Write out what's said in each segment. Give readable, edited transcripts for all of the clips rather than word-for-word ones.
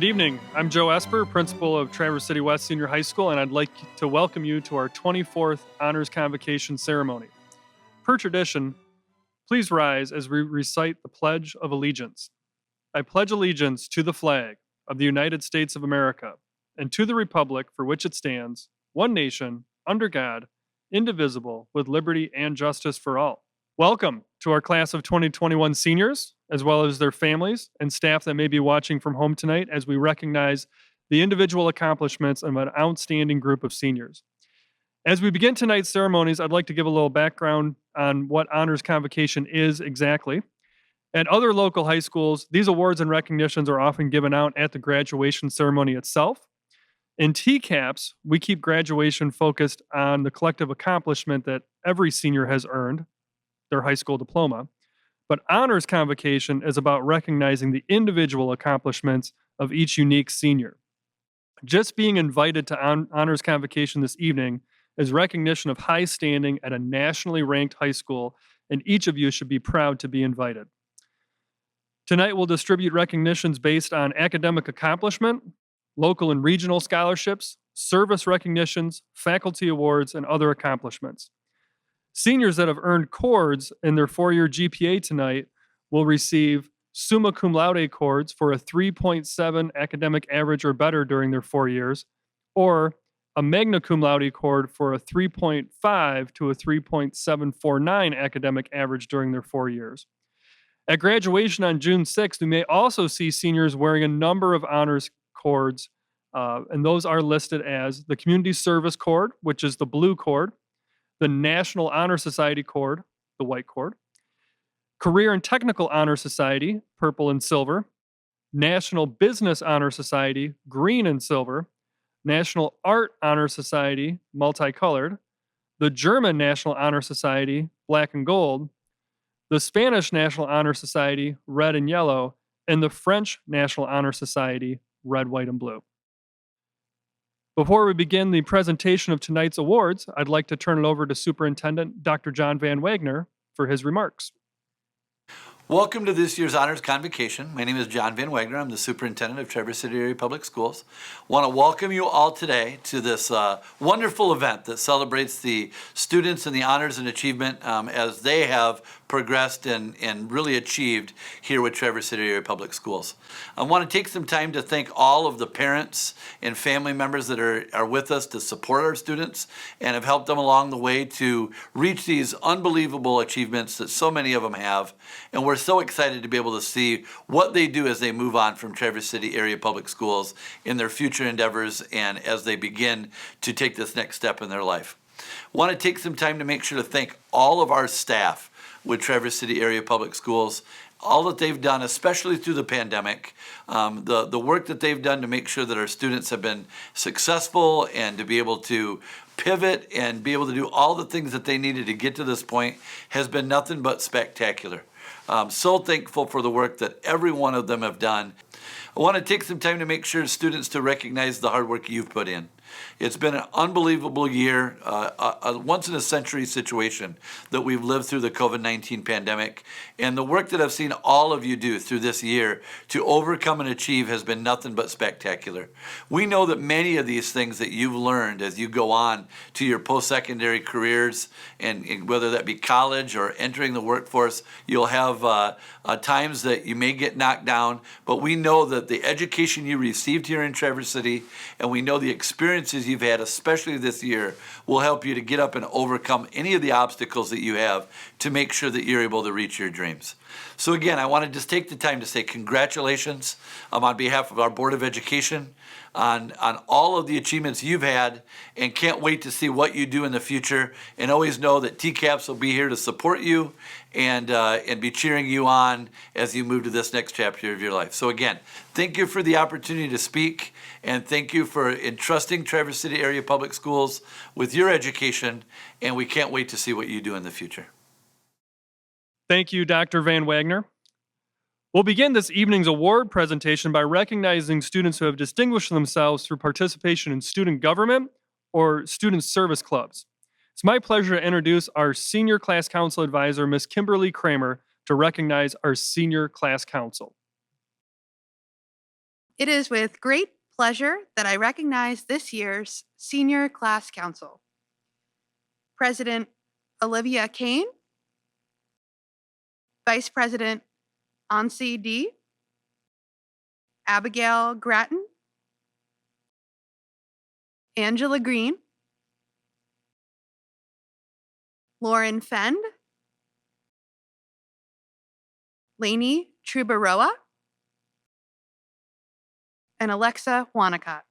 Good evening. I'm Joe Esper, principal of Traverse City West Senior High School, and I'd like to welcome you to our 24th Honors Convocation ceremony. Per tradition, please rise as we recite the Pledge of Allegiance. I pledge allegiance to the flag of the United States of America and to the republic for which it stands, one nation, under God, indivisible, with liberty and justice for all. Welcome to our class of 2021 seniors, as well as their families and staff that may be watching from home tonight as we recognize the individual accomplishments of an outstanding group of seniors. As we begin tonight's ceremonies, I'd like to give a little background on what Honors Convocation is exactly. At other local high schools, these awards and recognitions are often given out at the graduation ceremony itself. In TCAPS, we keep graduation focused on the collective accomplishment that every senior has earned, their high school diploma. But Honors Convocation is about recognizing the individual accomplishments of each unique senior. Just being invited to Honors Convocation this evening is recognition of high standing at a nationally ranked high school, and each of you should be proud to be invited. Tonight, we'll distribute recognitions based on academic accomplishment, local and regional scholarships, service recognitions, faculty awards, and other accomplishments. Seniors that have earned cords in their four-year GPA tonight will receive summa cum laude cords for a 3.7 academic average or better during their 4 years, or a magna cum laude cord for a 3.5 to a 3.749 academic average during their 4 years. At graduation on June 6th, we may also see seniors wearing a number of honors cords, and those are listed as the Community Service Cord, which is the blue cord, the National Honor Society cord, the white cord, Career and Technical Honor Society, purple and silver, National Business Honor Society, green and silver, National Art Honor Society, multicolored, the German National Honor Society, black and gold, the Spanish National Honor Society, red and yellow, and the French National Honor Society, red, white, and blue. Before we begin the presentation of tonight's awards, I'd like to turn it over to Superintendent Dr. John Van Wagner for his remarks. Welcome to this year's Honors Convocation. My name is John Van Wagner. I'm the Superintendent of Traverse City Area Public Schools. I want to welcome you all today to this wonderful event that celebrates the students and the honors and achievement as they have progressed and really achieved here with Traverse City Area Public Schools. I want to take some time to thank all of the parents and family members that are with us to support our students and have helped them along the way to reach these unbelievable achievements that so many of them have. And we're so excited to be able to see what they do as they move on from Traverse City Area Public Schools in their future endeavors and as they begin to take this next step in their life. I want to take some time to make sure to thank all of our staff with Traverse City Area Public Schools, all that they've done, especially through the pandemic, the work that they've done to make sure that our students have been successful and to be able to pivot and be able to do all the things that they needed to get to this point has been nothing but spectacular. I'm so thankful for the work that every one of them have done. I want to take some time to make sure students to recognize the hard work you've put in. It's been an unbelievable year, a once-in-a-century situation that we've lived through the COVID-19 pandemic. And the work that I've seen all of you do through this year to overcome and achieve has been nothing but spectacular. We know that many of these things that you've learned as you go on to your post-secondary careers, and whether that be college or entering the workforce, you'll have times that you may get knocked down. But we know that the education you received here in Traverse City, and we know the experiences you've had, especially this year, will help you to get up and overcome any of the obstacles that you have to make sure that you're able to reach your dreams. So again, I want to just take the time to say congratulations on behalf of our Board of Education on all of the achievements you've had, and can't wait to see what you do in the future, and always know that TCAPS will be here to support you and be cheering you on as you move to this next chapter of your life. So again, thank you for the opportunity to speak, and thank you for entrusting Traverse City Area Public Schools with your education, and we can't wait to see what you do in the future. Thank you, Dr. Van Wagner. We'll begin this evening's award presentation by recognizing students who have distinguished themselves through participation in student government or student service clubs. It's my pleasure to introduce our Senior Class Council Advisor, Ms. Kimberly Kramer, to recognize our Senior Class Council. It is with great pleasure that I recognize this year's Senior Class Council. President Olivia Kane, Vice President Ansi D, Abigail Grattan, Angela Green, Lauren Fend, Lainey Trubaroa, and Alexa Wanacott.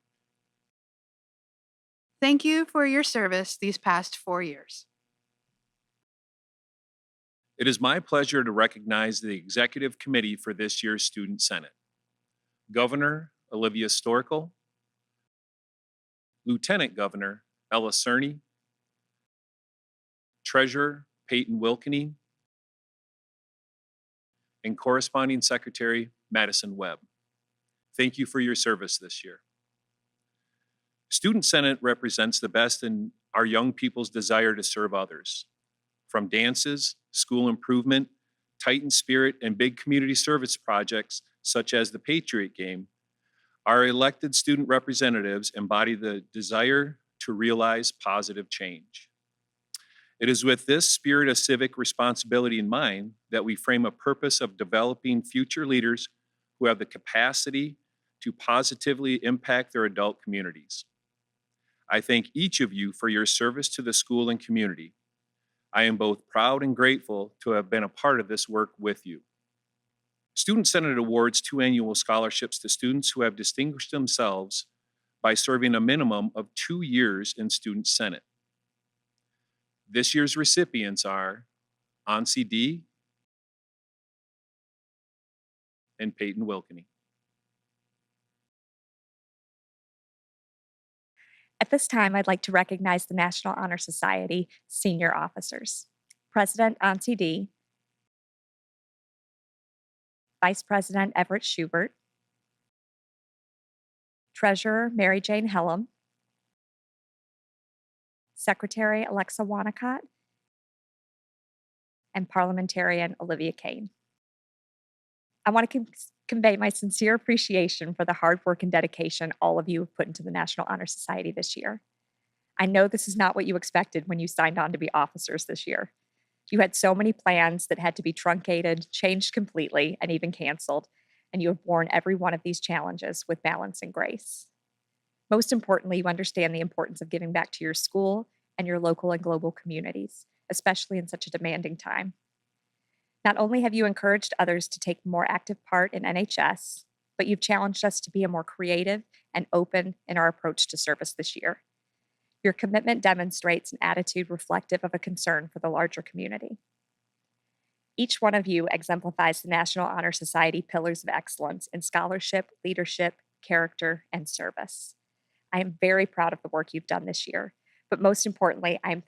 Thank you for your service these past 4 years. It is my pleasure to recognize the Executive Committee for this year's Student Senate. Governor Olivia Storkel, Lieutenant Governor Ella Cerny, Treasurer Peyton Wilkeney, and Corresponding Secretary Madison Webb. Thank you for your service this year. Student Senate represents the best in our young people's desire to serve others. From dances, school improvement, Titan Spirit, and big community service projects such as the Patriot Game, our elected student representatives embody the desire to realize positive change. It is with this spirit of civic responsibility in mind that we frame a purpose of developing future leaders who have the capacity to positively impact their adult communities. I thank each of you for your service to the school and community. I am both proud and grateful to have been a part of this work with you. Student Senate awards 2 annual scholarships to students who have distinguished themselves by serving a minimum of 2 years in Student Senate. This year's recipients are Ansi D and Peyton Wilkeney. At this time, I'd like to recognize the National Honor Society senior officers. President Ansi D, Vice President Everett Schubert, Treasurer Mary Jane Hellam, Secretary Alexa Wanacott, and Parliamentarian Olivia Kane. I want to convey my sincere appreciation for the hard work and dedication all of you have put into the National Honor Society this year. I know this is not what you expected when you signed on to be officers this year. You had so many plans that had to be truncated, changed completely, and even canceled, and you have borne every one of these challenges with balance and grace. Most importantly, you understand the importance of giving back to your school and your local and global communities, especially in such a demanding time. Not only have you encouraged others to take more active part in NHS, but you've challenged us to be a more creative and open in our approach to service this year. Your commitment demonstrates an attitude reflective of a concern for the larger community. Each one of you exemplifies the National Honor Society pillars of excellence in scholarship, leadership, character, and service. I am very proud of the work you've done this year, but most importantly, I am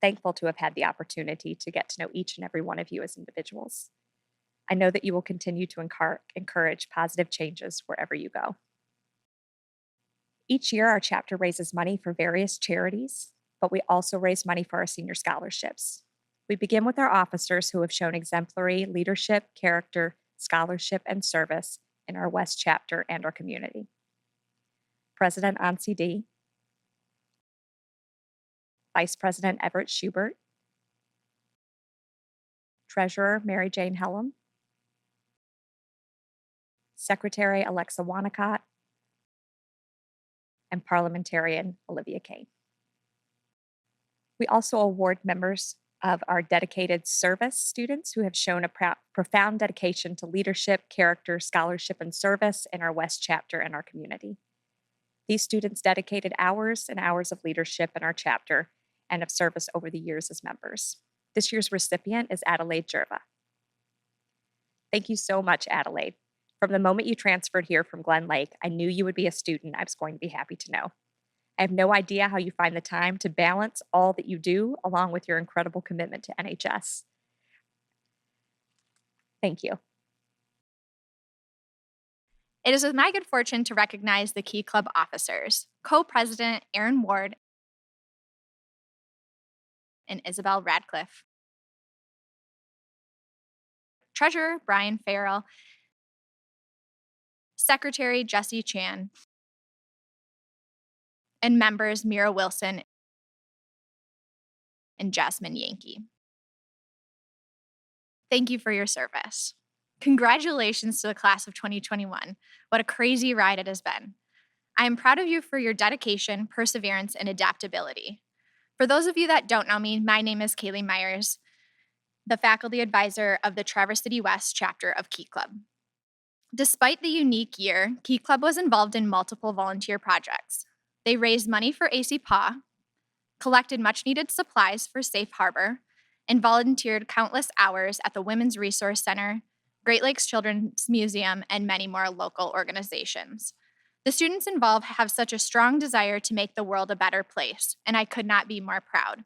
thankful to have had the opportunity to get to know each and every one of you as individuals. I know that you will continue to encourage positive changes wherever you go. Each year, our chapter raises money for various charities, but we also raise money for our senior scholarships. We begin with our officers who have shown exemplary leadership, character, scholarship, and service in our West chapter and our community. President Ansi D, Vice President Everett Schubert, Treasurer Mary Jane Hellam, Secretary Alexa Wanacott, and Parliamentarian Olivia Kane. We also award members of our dedicated service students who have shown a profound dedication to leadership, character, scholarship, and service in our West chapter and our community. These students dedicated hours and hours of leadership in our chapter and of service over the years as members. This year's recipient is Adelaide Jerva. Thank you so much, Adelaide. From the moment you transferred here from Glen Lake, I knew you would be a student I was going to be happy to know. I have no idea how you find the time to balance all that you do along with your incredible commitment to NHS. Thank you. It is with my good fortune to recognize the Key Club officers, Co-President Aaron Ward and Isabel Radcliffe, Treasurer Brian Farrell, Secretary Jesse Chan, and members Mira Wilson and Jasmine Yankee. Thank you for your service. Congratulations to the class of 2021. What a crazy ride it has been. I am proud of you for your dedication, perseverance, and adaptability. For those of you that don't know me, my name is Kaylee Myers, the faculty advisor of the Traverse City West chapter of Key Club. Despite the unique year, Key Club was involved in multiple volunteer projects. They raised money for AC PAW, collected much-needed supplies for Safe Harbor, and volunteered countless hours at the Women's Resource Center, Great Lakes Children's Museum, and many more local organizations. The students involved have such a strong desire to make the world a better place, and I could not be more proud.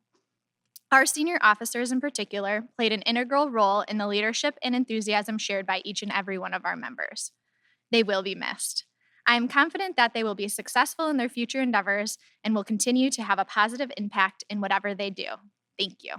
Our senior officers in particular played an integral role in the leadership and enthusiasm shared by each and every one of our members. They will be missed. I am confident that they will be successful in their future endeavors and will continue to have a positive impact in whatever they do. Thank you.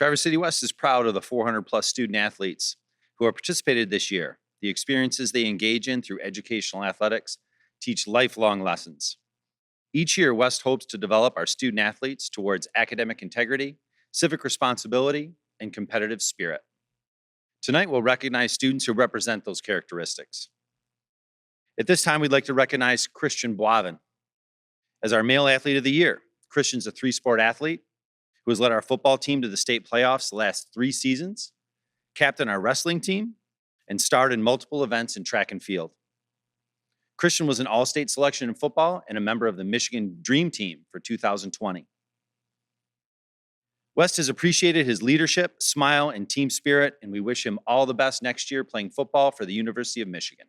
Traverse City West is proud of the 400 plus student athletes who have participated this year. The experiences they engage in through educational athletics teach lifelong lessons. Each year, West hopes to develop our student athletes towards academic integrity, civic responsibility, and competitive spirit. Tonight, we'll recognize students who represent those characteristics. At this time, we'd like to recognize Christian Boivin as our Male Athlete of the Year. Christian's a three-sport athlete who has led our football team to the state playoffs the last 3 seasons, captained our wrestling team, and starred in multiple events in track and field. Christian was an all-state selection in football and a member of the Michigan Dream Team for 2020. West has appreciated his leadership, smile, and team spirit, and we wish him all the best next year playing football for the University of Michigan.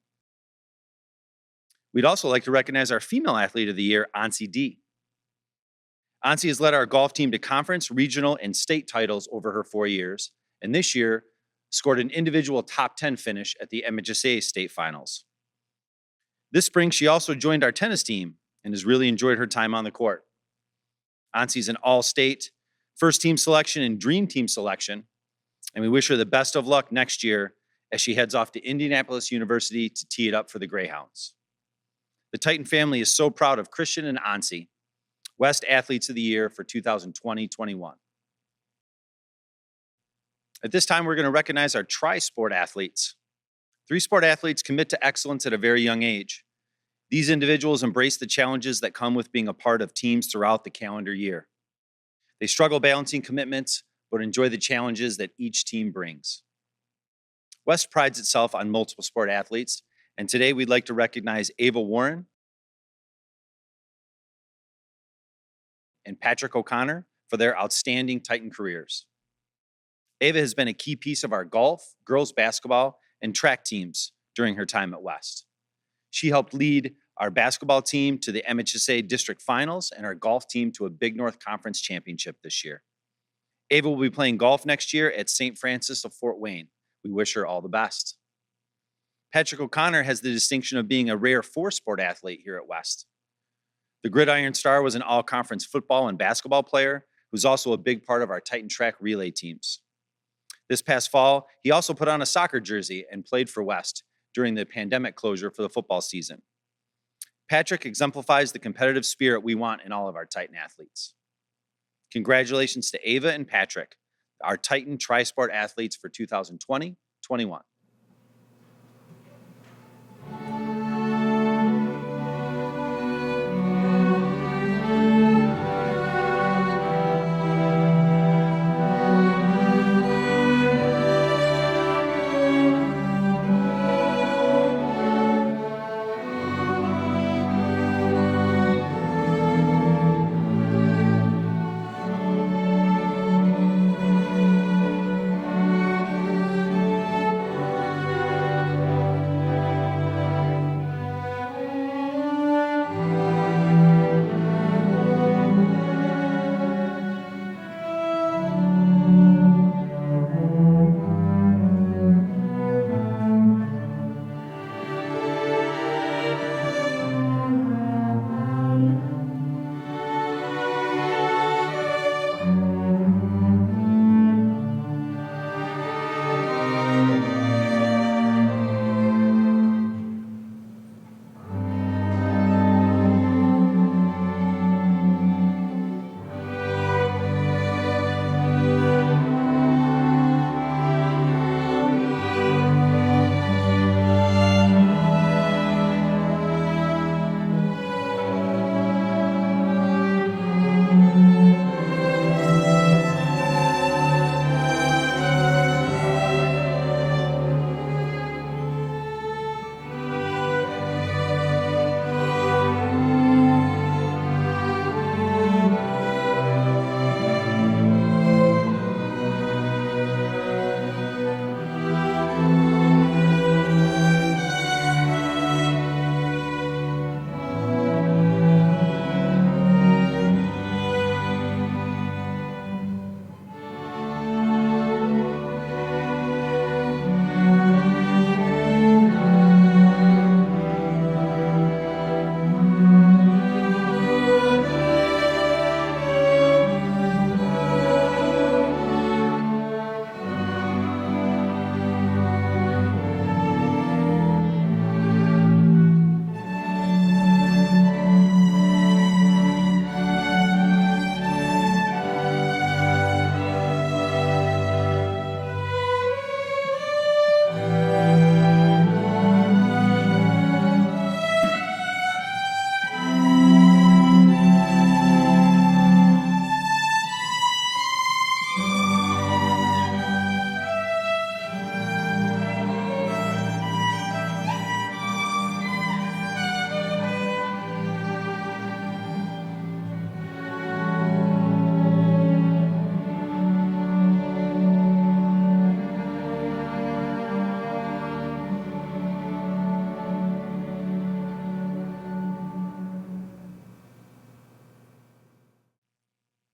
We'd also like to recognize our Female Athlete of the Year, Ansi D. Ansi has led our golf team to conference, regional, and state titles over her 4 years, and this year scored an individual top 10 finish at the MHSA state finals. This spring, she also joined our tennis team and has really enjoyed her time on the court. Ansi's an all-state, first-team selection and dream team selection, and we wish her the best of luck next year as she heads off to Indianapolis University to tee it up for the Greyhounds. The Titan family is so proud of Christian and Ansi, West Athletes of the Year for 2020-21. At this time, we're going to recognize our tri-sport athletes. 3-sport athletes commit to excellence at a very young age. These individuals embrace the challenges that come with being a part of teams throughout the calendar year. They struggle balancing commitments, but enjoy the challenges that each team brings. West prides itself on multiple sport athletes, and today we'd like to recognize Ava Warren and Patrick O'Connor for their outstanding Titan careers. Ava has been a key piece of our golf, girls basketball, and track teams during her time at West. She helped lead our basketball team to the MHSA district finals and our golf team to a Big North Conference championship this year. Ava will be playing golf next year at St. Francis of Fort Wayne. We wish her all the best. Patrick O'Connor has the distinction of being a rare 4-sport athlete here at West. The Gridiron Star was an all-conference football and basketball player who's also a big part of our Titan track relay teams. This past fall, he also put on a soccer jersey and played for West during the pandemic closure for the football season. Patrick exemplifies the competitive spirit we want in all of our Titan athletes. Congratulations to Ava and Patrick, our Titan tri-sport athletes for 2020-21.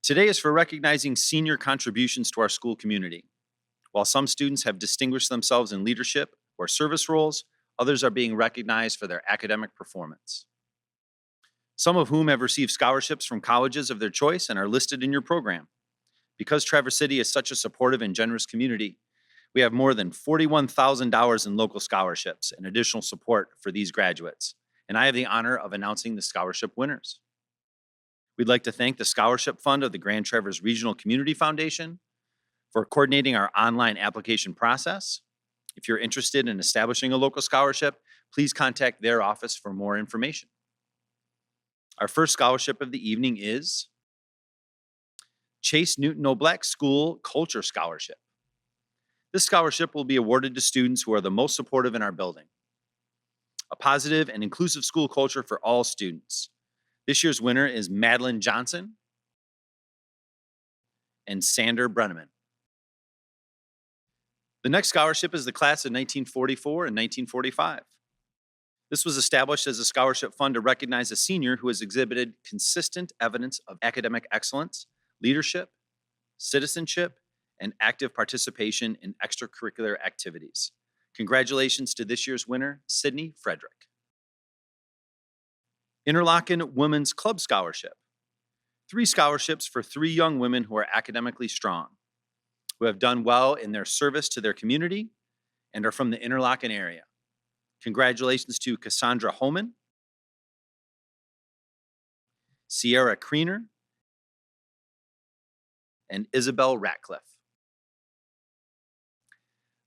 Today is for recognizing senior contributions to our school community. While some students have distinguished themselves in leadership or service roles, others are being recognized for their academic performance. Some of whom have received scholarships from colleges of their choice and are listed in your program. Because Traverse City is such a supportive and generous community, we have more than $41,000 in local scholarships and additional support for these graduates, and I have the honor of announcing the scholarship winners. We'd like to thank the Scholarship Fund of the Grand Traverse Regional Community Foundation for coordinating our online application process. If you're interested in establishing a local scholarship, please contact their office for more information. Our first scholarship of the evening is Chase Newton O'Black School Culture Scholarship. This scholarship will be awarded to students who are the most supportive in our building. A positive and inclusive school culture for all students. This year's winner is Madeline Johnson and Sander Brenneman. The next scholarship is the class of 1944 and 1945. This was established as a scholarship fund to recognize a senior who has exhibited consistent evidence of academic excellence, leadership, citizenship, and active participation in extracurricular activities. Congratulations to this year's winner, Sydney Frederick. Interlochen Women's Club Scholarship. 3 scholarships for 3 young women who are academically strong, who have done well in their service to their community and are from the Interlochen area. Congratulations to Cassandra Homan, Sierra Kriener, and Isabel Ratcliffe.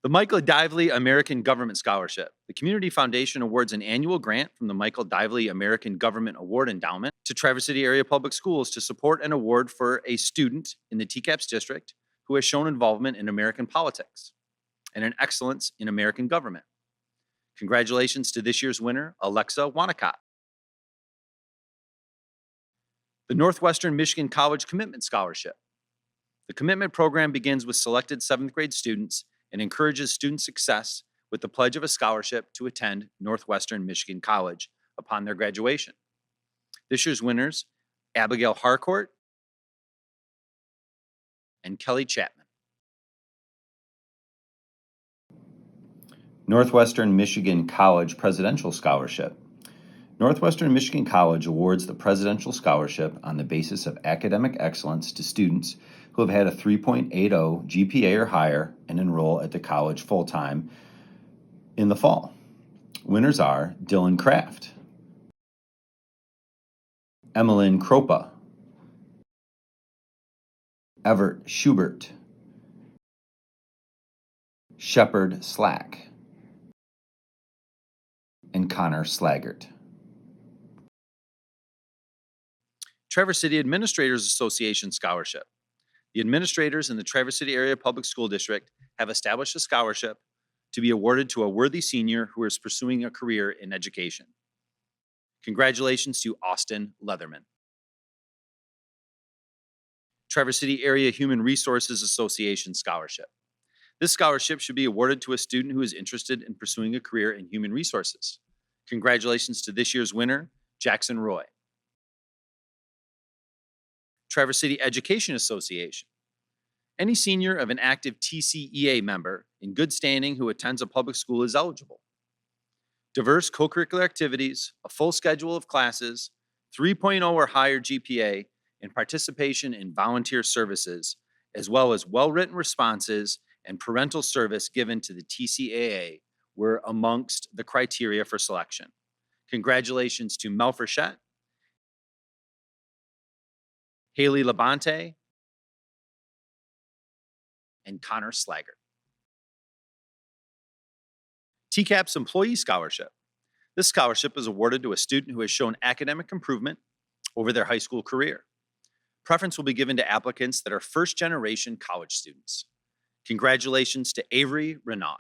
The Michael Dively American Government Scholarship. The Community Foundation awards an annual grant from the Michael Dively American Government Award Endowment to Traverse City Area Public Schools to support an award for a student in the TCAPS district who has shown involvement in American politics and an excellence in American government. Congratulations to this year's winner, Alexa Wanacott. The Northwestern Michigan College Commitment Scholarship. The commitment program begins with selected 7th grade students and encourages student success with the pledge of a scholarship to attend Northwestern Michigan College upon their graduation. This year's winners, Abigail Harcourt and Kelly Chapman. Northwestern Michigan College Presidential Scholarship. Northwestern Michigan College awards the Presidential Scholarship on the basis of academic excellence to students who have had a 3.80 GPA or higher and enroll at the college full-time in the fall. Winners are Dylan Kraft, Emmeline Kropa, Everett Schubert, Shepard Slack, and Connor Slaggart. Traverse City Administrators Association Scholarship. The administrators in the Traverse City Area Public School District have established a scholarship to be awarded to a worthy senior who is pursuing a career in education. Congratulations to Austin Leatherman. Traverse City Area Human Resources Association Scholarship. This scholarship should be awarded to a student who is interested in pursuing a career in human resources. Congratulations to this year's winner, Jackson Roy. Traverse City Education Association. Any senior of an active TCEA member in good standing who attends a public school is eligible. Diverse co-curricular activities, a full schedule of classes, 3.0 or higher GPA, and participation in volunteer services, as well as well-written responses and parental service given to the TCAA were amongst the criteria for selection. Congratulations to Mel Frechette, Haley Labonte, and Connor Slaggart. TCAPS Employee Scholarship. This scholarship is awarded to a student who has shown academic improvement over their high school career. Preference will be given to applicants that are first-generation college students. Congratulations to Avery Renaud.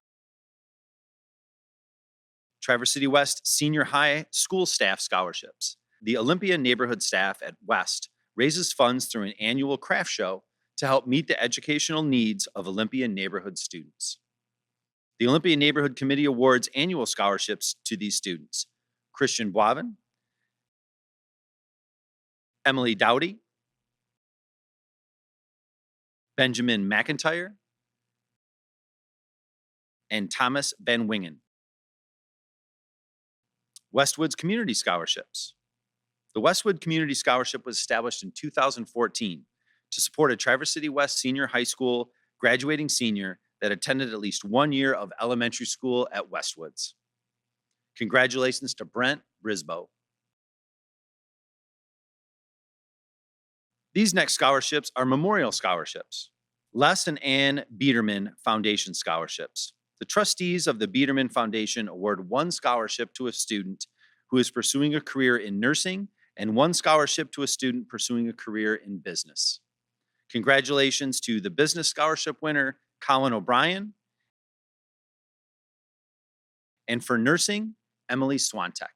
Traverse City West Senior High School Staff Scholarships. The Olympia neighborhood staff at West raises funds through an annual craft show to help meet the educational needs of Olympia neighborhood students. The Olympia Neighborhood Committee awards annual scholarships to these students: Christian Boivin, Emily Dowdy, Benjamin McIntyre, and Thomas Van Wingen. Westwood's Community Scholarships. The Westwood Community Scholarship was established in 2014 to support a Traverse City West senior high school graduating senior that attended at least 1 year of elementary school at Westwoods. Congratulations to Brent Brisboe. These next scholarships are memorial scholarships. Les and Ann Biederman Foundation Scholarships. The trustees of the Biederman Foundation award one scholarship to a student who is pursuing a career in nursing and one scholarship to a student pursuing a career in business. Congratulations to the business scholarship winner, Colin O'Brien, and for nursing, Emily Swantek.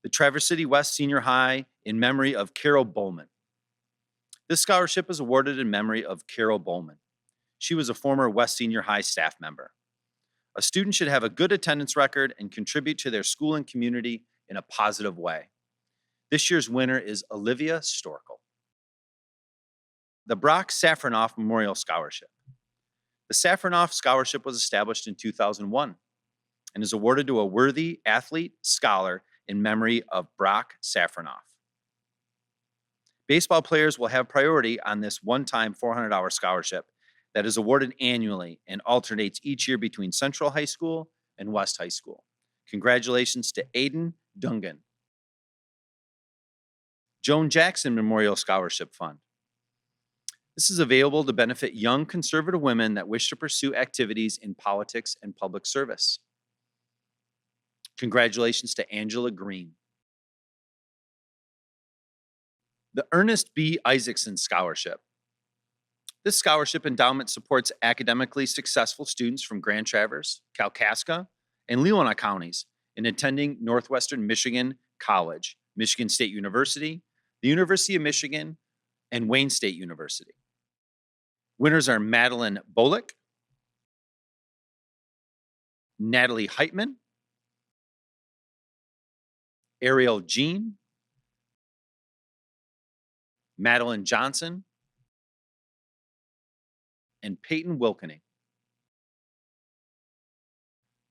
The Traverse City West Senior High in memory of Carol Bowman. This scholarship is awarded in memory of Carol Bowman. She was a former West Senior High staff member. A student should have a good attendance record and contribute to their school and community in a positive way. This year's winner is Olivia Storkel. The Brock Safronoff Memorial Scholarship. The Safronoff Scholarship was established in 2001 and is awarded to a worthy athlete, scholar in memory of Brock Safronoff. Baseball players will have priority on this one-time $400 scholarship that is awarded annually and alternates each year between Central High School and West High School. Congratulations to Aiden Dungan. Joan Jackson Memorial Scholarship Fund. This is available to benefit young conservative women that wish to pursue activities in politics and public service. Congratulations to Angela Green. The Ernest B. Isaacson Scholarship. This scholarship endowment supports academically successful students from Grand Traverse, Kalkaska, and Leelanau counties in attending Northwestern Michigan College, Michigan State University, the University of Michigan, and Wayne State University. Winners are Madeline Bolick, Natalie Heitman, Ariel Jean, Madeline Johnson, and Peyton Wilkening.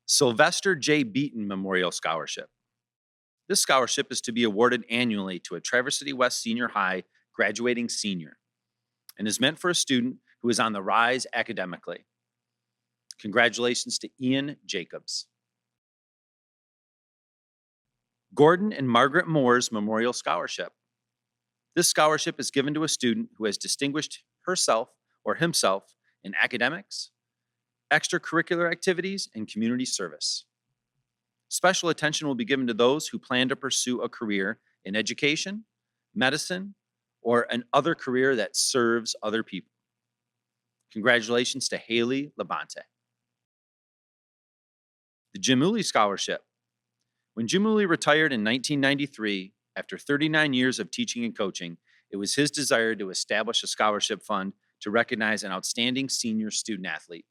Sylvester J. Beaton Memorial Scholarship. This scholarship is to be awarded annually to a Traverse City West Senior High graduating senior and is meant for a student who is on the rise academically. Congratulations to Ian Jacobs. Gordon and Margaret Moore's Memorial Scholarship. This scholarship is given to a student who has distinguished herself or himself in academics, extracurricular activities, and community service. Special attention will be given to those who plan to pursue a career in education, medicine, or an other career that serves other people. Congratulations to Haley Labonte. The Jim Uli Scholarship. When Jim Uli retired in 1993, after 39 years of teaching and coaching, it was his desire to establish a scholarship fund to recognize an outstanding senior student athlete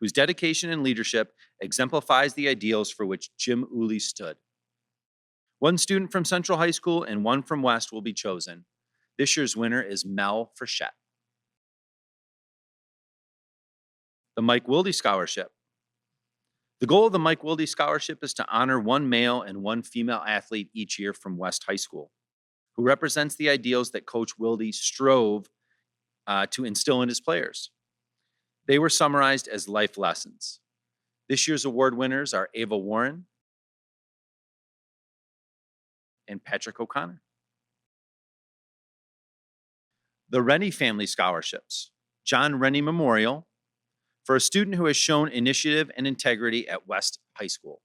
whose dedication and leadership exemplifies the ideals for which Jim Uli stood. One student from Central High School and one from West will be chosen. This year's winner is Mel Frechette. The Mike Wilde Scholarship. The goal of the Mike Wilde Scholarship is to honor one male and one female athlete each year from West High School, who represents the ideals that Coach Wilde strove to instill in his players. They were summarized as life lessons. This year's award winners are Ava Warren and Patrick O'Connor. The Rennie Family Scholarships. John Rennie Memorial for a student who has shown initiative and integrity at West High School.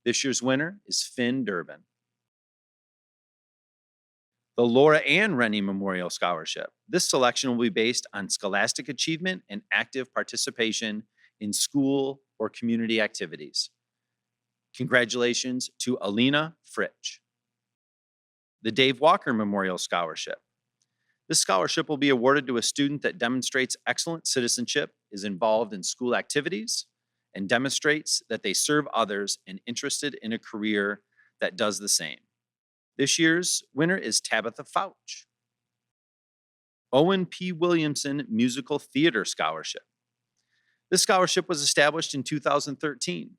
This year's winner is Finn Durbin. The Laura Ann Rennie Memorial Scholarship. This selection will be based on scholastic achievement and active participation in school or community activities. Congratulations to Alina Fritsch. The Dave Walker Memorial Scholarship. This scholarship will be awarded to a student that demonstrates excellent citizenship, is involved in school activities, and demonstrates that they serve others and interested in a career that does the same. This year's winner is Tabitha Fouch. Owen P. Williamson Musical Theater Scholarship. This scholarship was established in 2013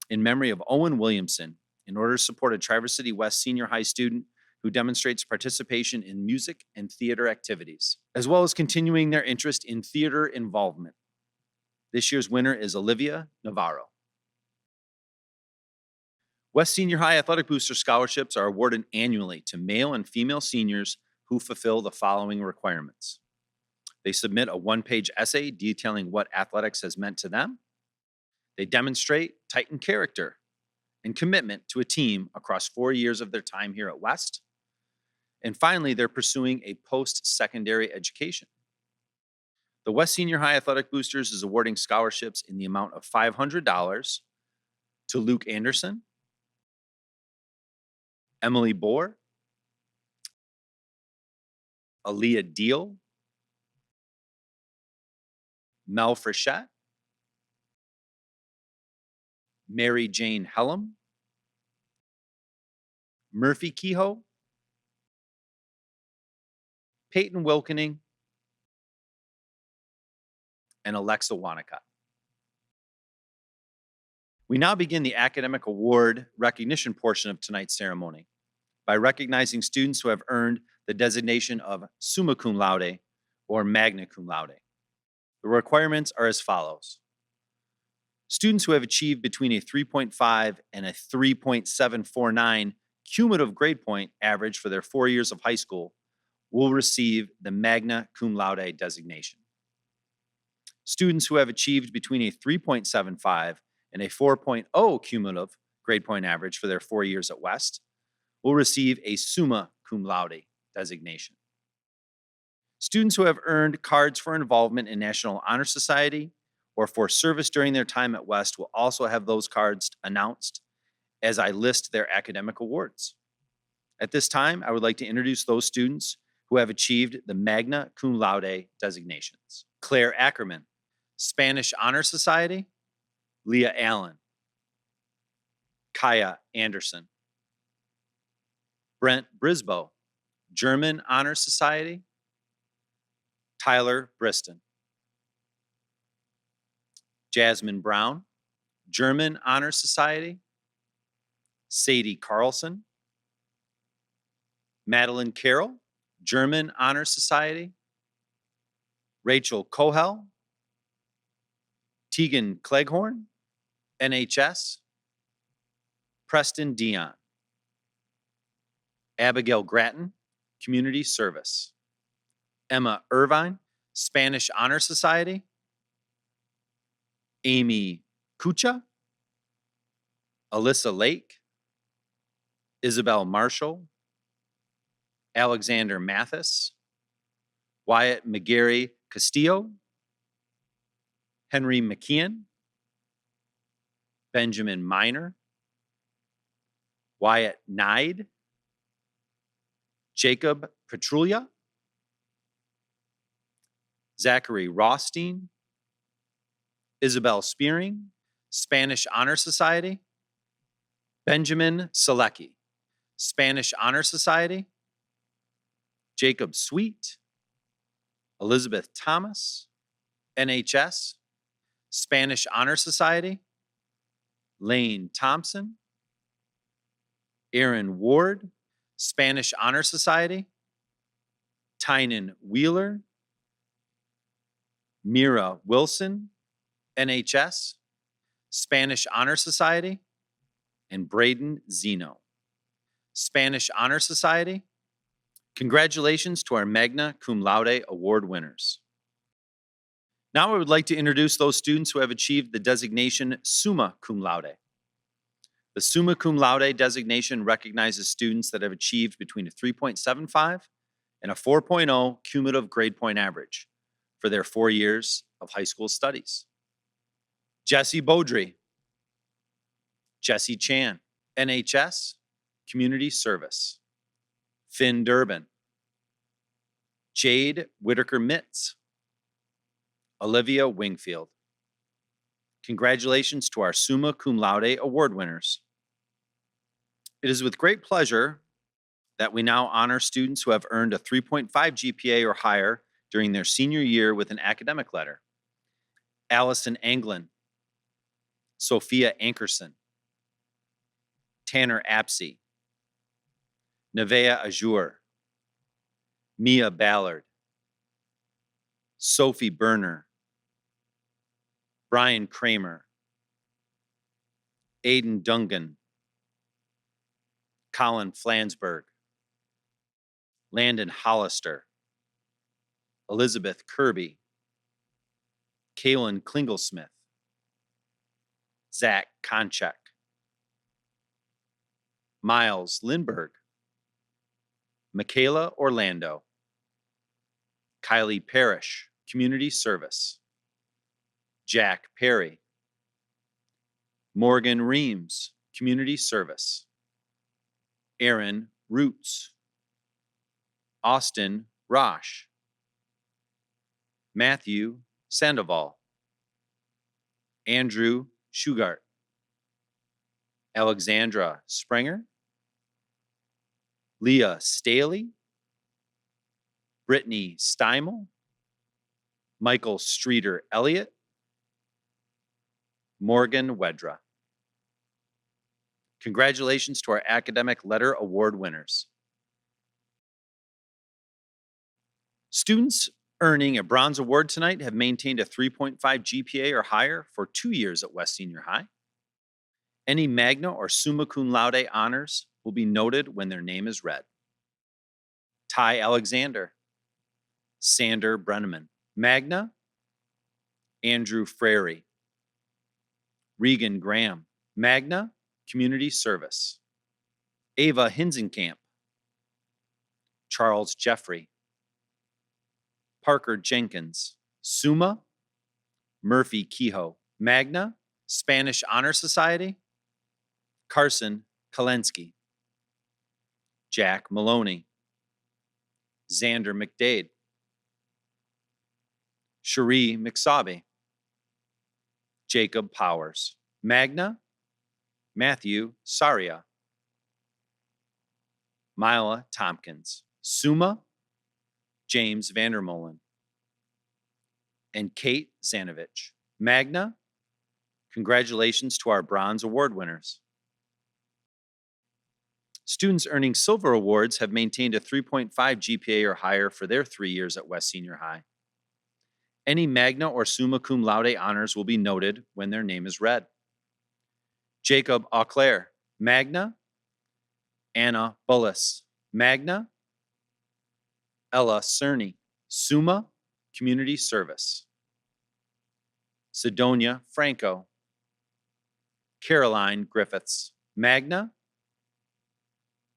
in memory of Owen Williamson in order to support a Traverse City West senior high student who demonstrates participation in music and theater activities, as well as continuing their interest in theater involvement. This year's winner is Olivia Navarro. West Senior High Athletic Booster Scholarships are awarded annually to male and female seniors who fulfill the following requirements. They submit a one-page essay detailing what athletics has meant to them. They demonstrate Titan character and commitment to a team across 4 years of their time here at West. And finally, they're pursuing a post-secondary education. The West Senior High Athletic Boosters is awarding scholarships in the amount of $500 to Luke Anderson, Emily Bohr, Aaliyah Deal, Mel Frechette, Mary Jane Hellum, Murphy Kehoe, Peyton Wilkening, and Alexa Wanacott. We now begin the academic award recognition portion of tonight's ceremony by recognizing students who have earned the designation of summa cum laude or magna cum laude. The requirements are as follows. Students who have achieved between a 3.5 and a 3.749 cumulative grade point average for their 4 years of high school will receive the magna cum laude designation. Students who have achieved between a 3.75 and a 4.0 cumulative grade point average for their 4 years at West will receive a summa cum laude designation. Students who have earned cards for involvement in National Honor Society or for service during their time at West will also have those cards announced as I list their academic awards. At this time, I would like to introduce those students who have achieved the magna cum laude designations. Claire Ackerman, Spanish Honor Society, Leah Allen, Kaya Anderson, Brent Brisboe, German Honor Society, Tyler Briston, Jasmine Brown, German Honor Society, Sadie Carlson, Madeline Carroll, German Honor Society, Rachel Kohel, Tegan Cleghorn, NHS, Preston Dion, Abigail Grattan, Community Service, Emma Irvine, Spanish Honor Society, Amy Kucha, Alyssa Lake, Isabel Marshall, Alexander Mathis, Wyatt McGarry Castillo, Henry McKeon, Benjamin Miner, Wyatt Nide, Jacob Petrulia, Zachary Rothstein, Isabel Spearing, Spanish Honor Society, Benjamin Selecki, Spanish Honor Society, Jacob Sweet, Elizabeth Thomas, NHS, Spanish Honor Society, Lane Thompson, Aaron Ward, Spanish Honor Society, Tynan Wheeler, Mira Wilson, NHS, Spanish Honor Society, and Braden Zeno, Spanish Honor Society. Congratulations to our magna cum laude award winners. Now I would like to introduce those students who have achieved the designation summa cum laude. The summa cum laude designation recognizes students that have achieved between a 3.75 and a 4.0 cumulative grade point average for their 4 years of high school studies. Jesse Beaudry, Jesse Chan, NHS, Community Service. Finn Durbin, Jade Whitaker Mitz, Olivia Wingfield. Congratulations to our summa cum laude award winners. It is with great pleasure that we now honor students who have earned a 3.5 GPA or higher during their senior year with an academic letter. Allison Anglin, Sophia Ankerson, Tanner Apsey, Nevea Azure, Mia Ballard, Sophie Berner, Brian Kramer, Aiden Dungan, Colin Flansburgh, Landon Hollister, Elizabeth Kirby, Kaylin Klinglesmith, Zach Konchek, Miles Lindbergh, Michaela Orlando, Kylie Parrish, Community Service, Jack Perry, Morgan Reams, Community Service, Aaron Roots, Austin Rosh, Matthew Sandoval, Andrew Shugart, Alexandra Sprenger, Leah Staley, Brittany Steimel, Michael Streeter Elliott, Morgan Wedra. Congratulations to our Academic Letter Award winners. Students earning a Bronze Award tonight have maintained a 3.5 GPA or higher for 2 years at West Senior High. Any Magna or Summa Cum Laude honors will be noted when their name is read. Ty Alexander, Sander Brenneman, Magna, Andrew Frary, Regan Graham, Magna, Community Service, Ava Hinzenkamp, Charles Jeffrey, Parker Jenkins, Summa, Murphy Kehoe, Magna, Spanish Honor Society, Carson Kalensky, Jack Maloney, Xander McDade, Cherie McSaube, Jacob Powers, Magna, Matthew Saria, Mila Tompkins, Summa, James Vandermolen, and Kate Zanovich, Magna. Congratulations to our Bronze Award winners. Students earning Silver Awards have maintained a 3.5 GPA or higher for their 3 years at West Senior High. Any Magna or Summa Cum Laude honors will be noted when their name is read. Jacob Auclair, Magna. Anna Bullis, Magna. Ella Cerny, Summa, Community Service. Sidonia Franco, Caroline Griffiths, Magna.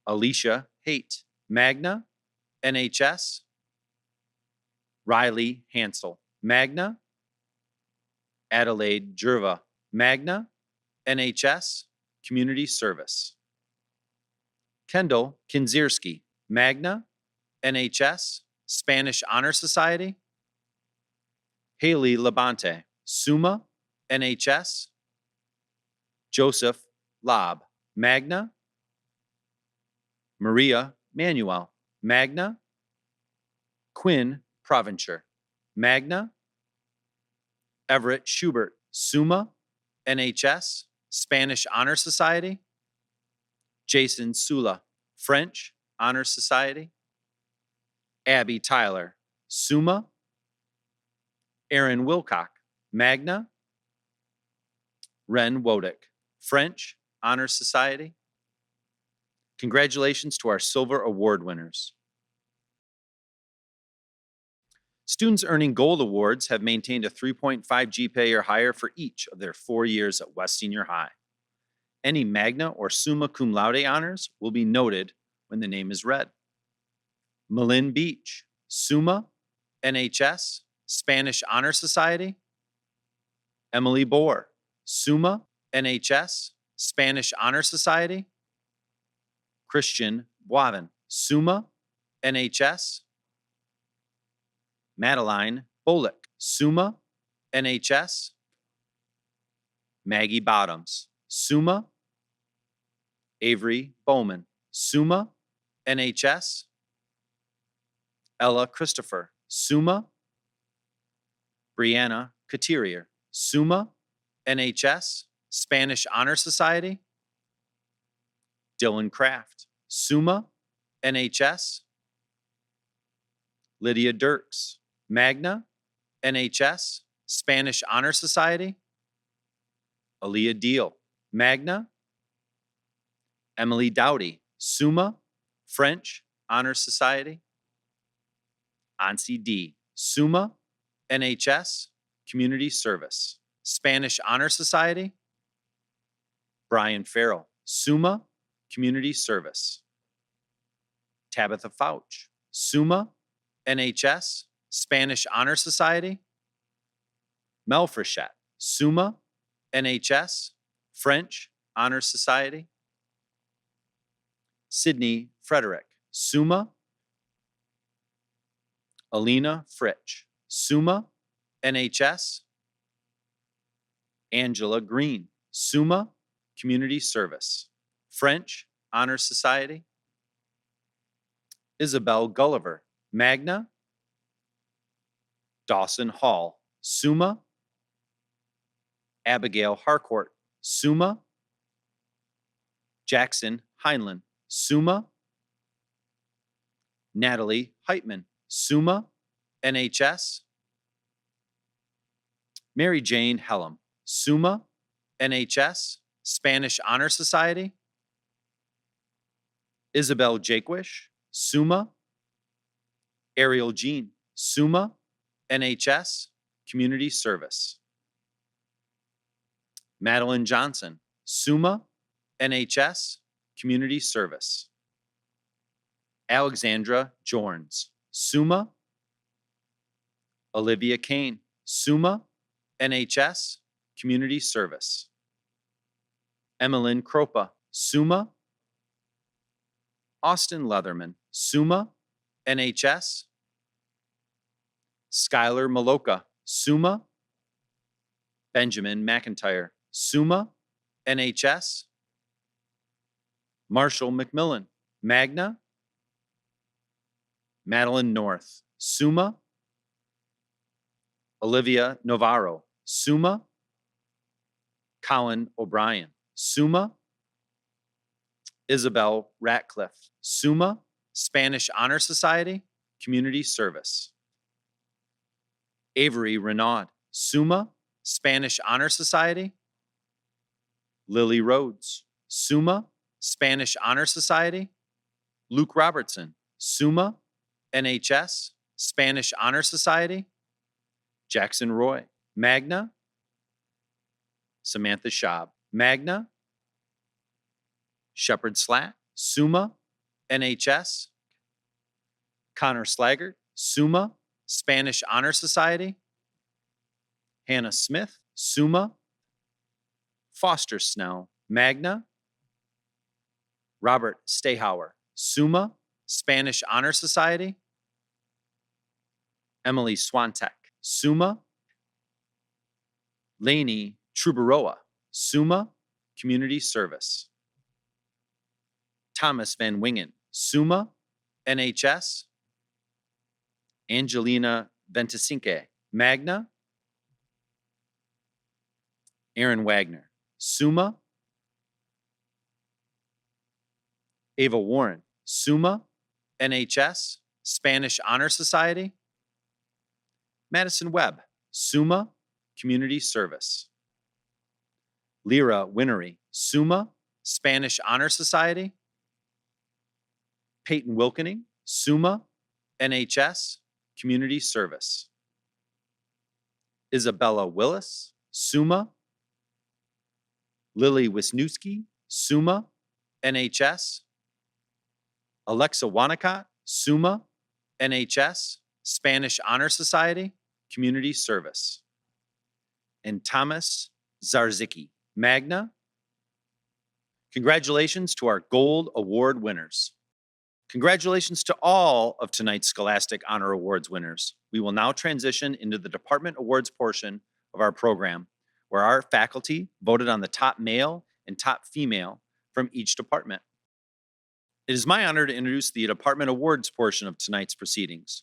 Alicia Haight, Magna, NHS. Riley Hansel, Magna. Adelaide Jerva, Magna, NHS, Community Service. Kendall Kinzierski, Magna, NHS, Spanish Honor Society. Haley Labonte, Summa, NHS. Joseph Lob, Magna. Maria Manuel, Magna. Quinn Provencher, Magna. Everett Schubert, Summa, NHS, Spanish Honor Society. Jason Sula, French Honor Society. Abby Tyler, Summa. Aaron Wilcock, Magna. Ren Wodick, French Honor Society. Congratulations to our Silver Award winners. Students earning Gold Awards have maintained a 3.5 GPA or higher for each of their 4 years at West Senior High. Any Magna or Summa Cum Laude honors will be noted when the name is read. Malin Beach, Summa, NHS, Spanish Honor Society. Emily Bohr, Summa, NHS, Spanish Honor Society. Christian Boivin, Summa, NHS. Madeline Bolick, Summa, NHS. Maggie Bottoms, Summa. Avery Bowman, Summa, NHS. Ella Christopher, summa. Brianna Couturier, summa. NHS, Spanish Honor Society. Dylan Kraft, summa. NHS. Lydia Dirks, magna. NHS, Spanish Honor Society. Aaliyah Deal, magna. Emily Dowdy, summa. French Honor Society. Ansi D, summa. NHS, Community Service. Spanish Honor Society. Brian Farrell, summa. Community Service. Tabitha Fouch, summa. NHS, Spanish Honor Society. Mel Frechette, summa. NHS, French Honor Society. Sydney Frederick, summa. Alina Fritsch, summa. NHS. Angela Green, summa. Community Service. French Honor Society. Isabel Gulliver, magna. Dawson Hall, summa. Abigail Harcourt, summa. Jackson Heinlein, summa. Natalie Heitman, summa. NHS. Mary Jane Hellam, summa. NHS, Spanish Honor Society. Isabel Jaquish, summa. Ariel Jean, summa. NHS, Community Service. Madeline Johnson, summa. NHS, Community Service. Alexandra Jorns, summa. Olivia Kane, summa. NHS, Community Service. Emmeline Kropa, summa. Austin Leatherman, summa. NHS. Skylar Maloka, summa. Benjamin McIntyre, summa. NHS. Marshall McMillan, magna. Madeline North, summa. Olivia Navarro, summa. Colin O'Brien, summa. Isabel Ratcliffe, summa. Spanish Honor Society, Community Service. Avery Renaud, summa. Spanish Honor Society. Lily Rhodes, summa. Spanish Honor Society. Luke Robertson, summa. NHS, Spanish Honor Society. Jackson Roy, magna. Samantha Schaub, magna. Shepard Slatt, summa. NHS. Connor Slaggart, summa. Spanish Honor Society. Hannah Smith, summa. Foster Snell, magna. Robert Stehauer, summa. Spanish Honor Society. Emily Swantek, summa. Lainey Trubaroa, summa. Community Service. Thomas Van Wingen, summa. NHS. Angelina Ventisinque, magna. Aaron Wagner, summa. Ava Warren, summa. NHS, Spanish Honor Society. Madison Webb, summa. Community Service. Lyra Winery, summa. Spanish Honor Society. Peyton Wilkening, summa. NHS, Community Service. Isabella Willis, summa. Lily Wisniewski, summa. NHS. Alexa Wanacott, summa. NHS, Spanish Honor Society, Community Service. And Thomas Zarzicki, magna. Congratulations to our Gold Award winners. Congratulations to all of tonight's Scholastic Honor Awards winners. We will now transition into the Department Awards portion of our program, where our faculty voted on the top male and top female from each department. It is my honor to introduce the Department Awards portion of tonight's proceedings.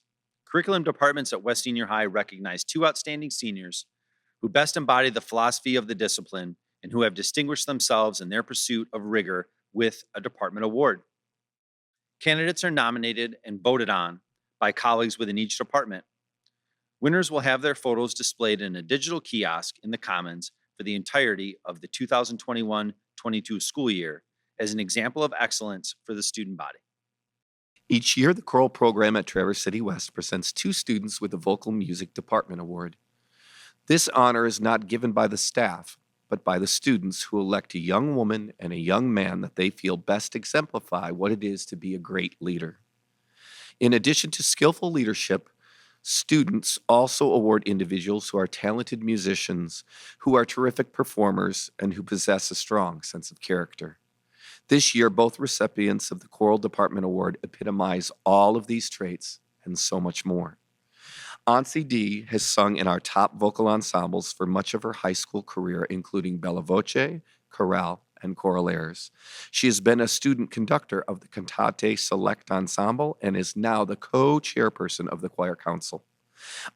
Curriculum departments at West Senior High recognize 2 outstanding seniors who best embody the philosophy of the discipline and who have distinguished themselves in their pursuit of rigor with a department award. Candidates are nominated and voted on by colleagues within each department. Winners will have their photos displayed in a digital kiosk in the Commons for the entirety of the 2021-22 school year as an example of excellence for the student body. Each year, the choral program at Traverse City West presents 2 students with the Vocal Music Department Award. This honor is not given by the staff, but by the students who elect a young woman and a young man that they feel best exemplify what it is to be a great leader. In addition to skillful leadership, students also award individuals who are talented musicians, who are terrific performers, and who possess a strong sense of character. This year, both recipients of the Choral Department Award epitomize all of these traits and so much more. Ansi D has sung in our top vocal ensembles for much of her high school career, including Bella Voce, chorale, and choral airs. She has been a student conductor of the Cantate Select Ensemble and is now the co-chairperson of the Choir Council.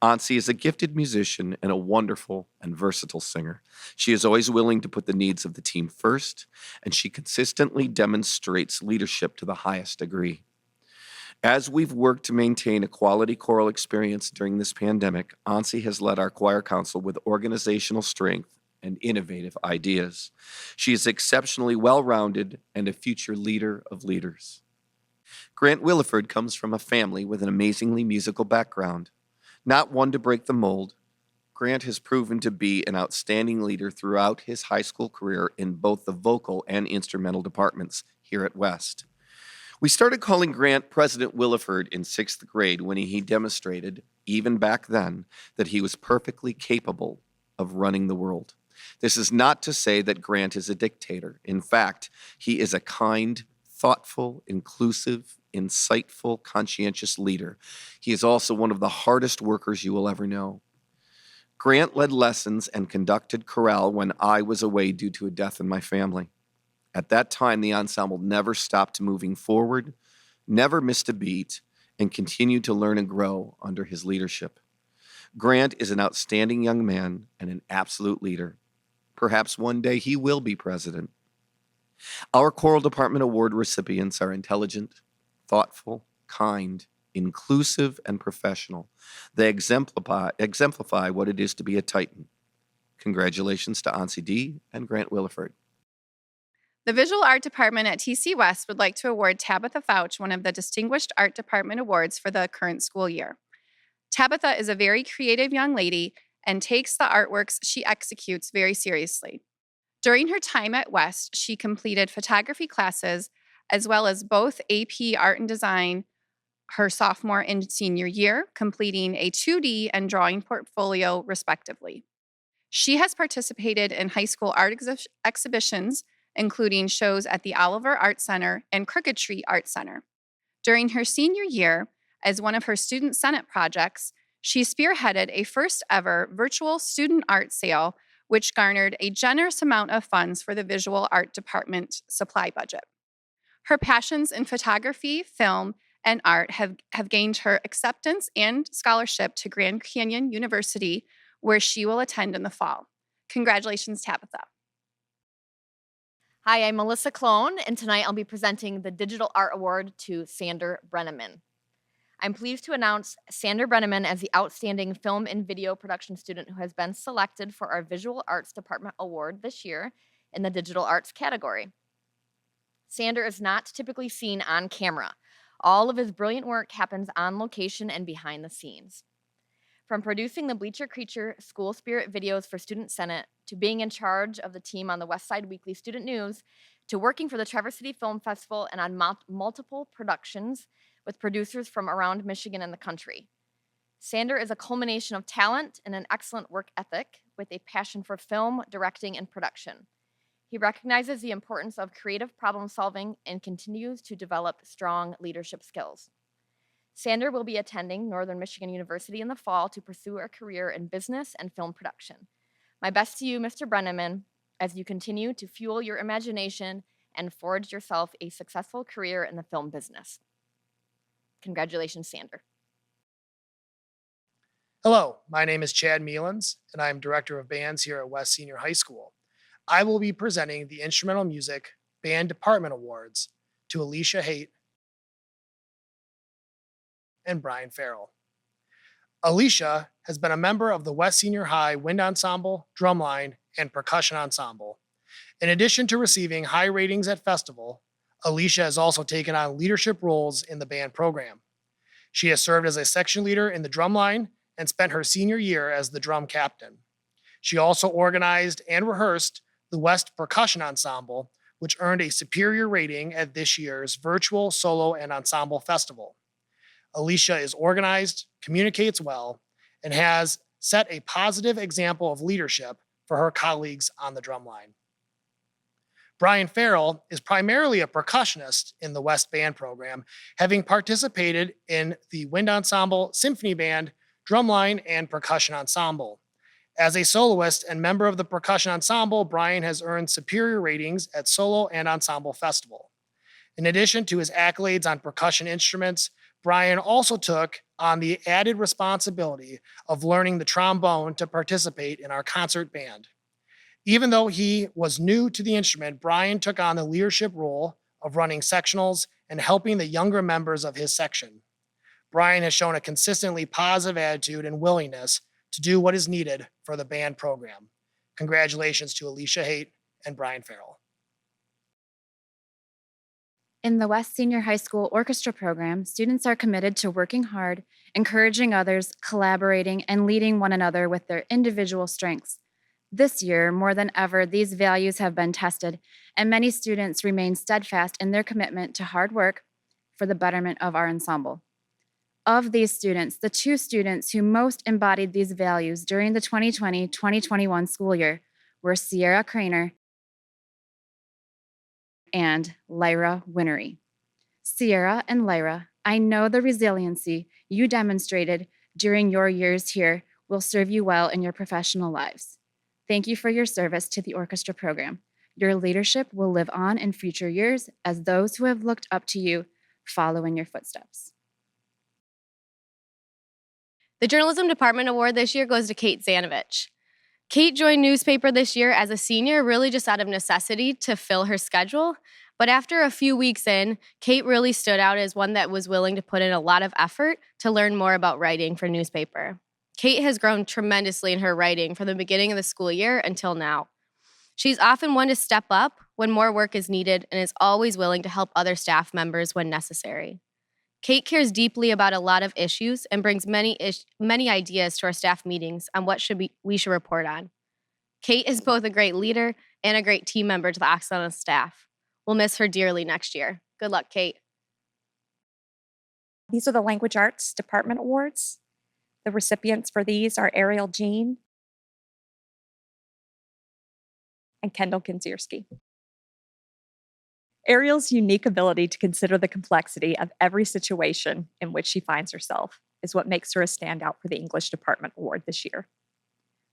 Ansi is a gifted musician and a wonderful and versatile singer. She is always willing to put the needs of the team first, and she consistently demonstrates leadership to the highest degree. As we've worked to maintain a quality choral experience during this pandemic, Ansi has led our choir council with organizational strength and innovative ideas. She is exceptionally well-rounded and a future leader of leaders. Grant Williford comes from a family with an amazingly musical background. Not one to break the mold, Grant has proven to be an outstanding leader throughout his high school career in both the vocal and instrumental departments here at West. We started calling Grant President Williford in 6th grade when he demonstrated, even back then, that he was perfectly capable of running the world. This is not to say that Grant is a dictator. In fact, he is a kind, thoughtful, inclusive, insightful, conscientious leader. He is also one of the hardest workers you will ever know. Grant led lessons and conducted chorale when I was away due to a death in my family. At that time, the ensemble never stopped moving forward, never missed a beat, and continued to learn and grow under his leadership. Grant is an outstanding young man and an absolute leader. Perhaps one day he will be president. Our Choral Department Award recipients are intelligent, thoughtful, kind, inclusive, and professional. They exemplify what it is to be a Titan. Congratulations to Ansi D and Grant Williford. The Visual Art Department at TC West would like to award Tabitha Fouch one of the Distinguished Art Department Awards for the current school year. Tabitha is a very creative young lady and takes the artworks she executes very seriously. During her time at West, she completed photography classes as well as both AP Art and Design her sophomore and senior year, completing a 2D and drawing portfolio respectively. She has participated in high school art exhibitions, including shows at the Oliver Art Center and Crooked Tree Art Center. During her senior year, as one of her Student Senate projects, she spearheaded a first ever virtual student art sale, which garnered a generous amount of funds for the Visual Art Department supply budget. Her passions in photography, film, and art have gained her acceptance and scholarship to Grand Canyon University, where she will attend in the fall. Congratulations, Tabitha. Hi, I'm Melissa Clone, and tonight I'll be presenting the Digital Art Award to Sander Brenneman. I'm pleased to announce Sander Brenneman as the Outstanding Film and Video Production Student who has been selected for our Visual Arts Department Award this year in the Digital Arts category. Sander is not typically seen on camera. All of his brilliant work happens on location and behind the scenes. From producing the Bleacher Creature School Spirit videos for Student Senate, to being in charge of the team on the West Side Weekly Student News, to working for the Traverse City Film Festival and on multiple productions with producers from around Michigan and the country. Sander is a culmination of talent and an excellent work ethic with a passion for film, directing, and production. He recognizes the importance of creative problem solving and continues to develop strong leadership skills. Sander will be attending Northern Michigan University in the fall to pursue a career in business and film production. My best to you, Mr. Brenneman, as you continue to fuel your imagination and forged yourself a successful career in the film business. Congratulations, Sander. Hello, my name is Chad Mealans, and I am Director of Bands here at West Senior High School. I will be presenting the Instrumental Music Band Department Awards to Alicia Haight and Brian Farrell. Alicia has been a member of the West Senior High Wind Ensemble, Drumline, and Percussion Ensemble. In addition to receiving high ratings at festival, Alicia has also taken on leadership roles in the band program. She has served as a section leader in the drumline and spent her senior year as the drum captain. She also organized and rehearsed the West Percussion Ensemble, which earned a superior rating at this year's virtual solo and ensemble festival. Alicia is organized, communicates well, and has set a positive example of leadership for her colleagues on the drumline. Brian Farrell is primarily a percussionist in the West Band program, having participated in the Wind Ensemble, Symphony Band, Drumline, and Percussion Ensemble. As a soloist and member of the Percussion Ensemble, Brian has earned superior ratings at solo and ensemble festival. In addition to his accolades on percussion instruments, Brian also took on the added responsibility of learning the trombone to participate in our concert band. Even though he was new to the instrument, Brian took on the leadership role of running sectionals and helping the younger members of his section. Brian has shown a consistently positive attitude and willingness to do what is needed for the band program. Congratulations to Alicia Haight and Brian Farrell. In the West Senior High School Orchestra program, students are committed to working hard, encouraging others, collaborating, and leading one another with their individual strengths. This year, more than ever, these values have been tested, and many students remain steadfast in their commitment to hard work for the betterment of our ensemble. Of these students, the two students who most embodied these values during the 2020-2021 school year were Sierra Craner and Lyra Winery. Sierra and Lyra, I know the resiliency you demonstrated during your years here will serve you well in your professional lives. Thank you for your service to the orchestra program. Your leadership will live on in future years as those who have looked up to you follow in your footsteps. The Journalism Department Award this year goes to Kate Zanovich. Kate joined newspaper this year as a senior, really just out of necessity to fill her schedule. But after a few weeks in, Kate really stood out as one that was willing to put in a lot of effort to learn more about writing for newspaper. Kate has grown tremendously in her writing from the beginning of the school year until now. She's often one to step up when more work is needed and is always willing to help other staff members when necessary. Kate cares deeply about a lot of issues and brings many ideas to our staff meetings on what we should report on. Kate is both a great leader and a great team member to the Oxana staff. We'll miss her dearly next year. Good luck, Kate. These are the Language Arts Department Awards. The recipients for these are Ariel Jean and Kendall Kinzierski. Ariel's unique ability to consider the complexity of every situation in which she finds herself is what makes her a standout for the English Department Award this year.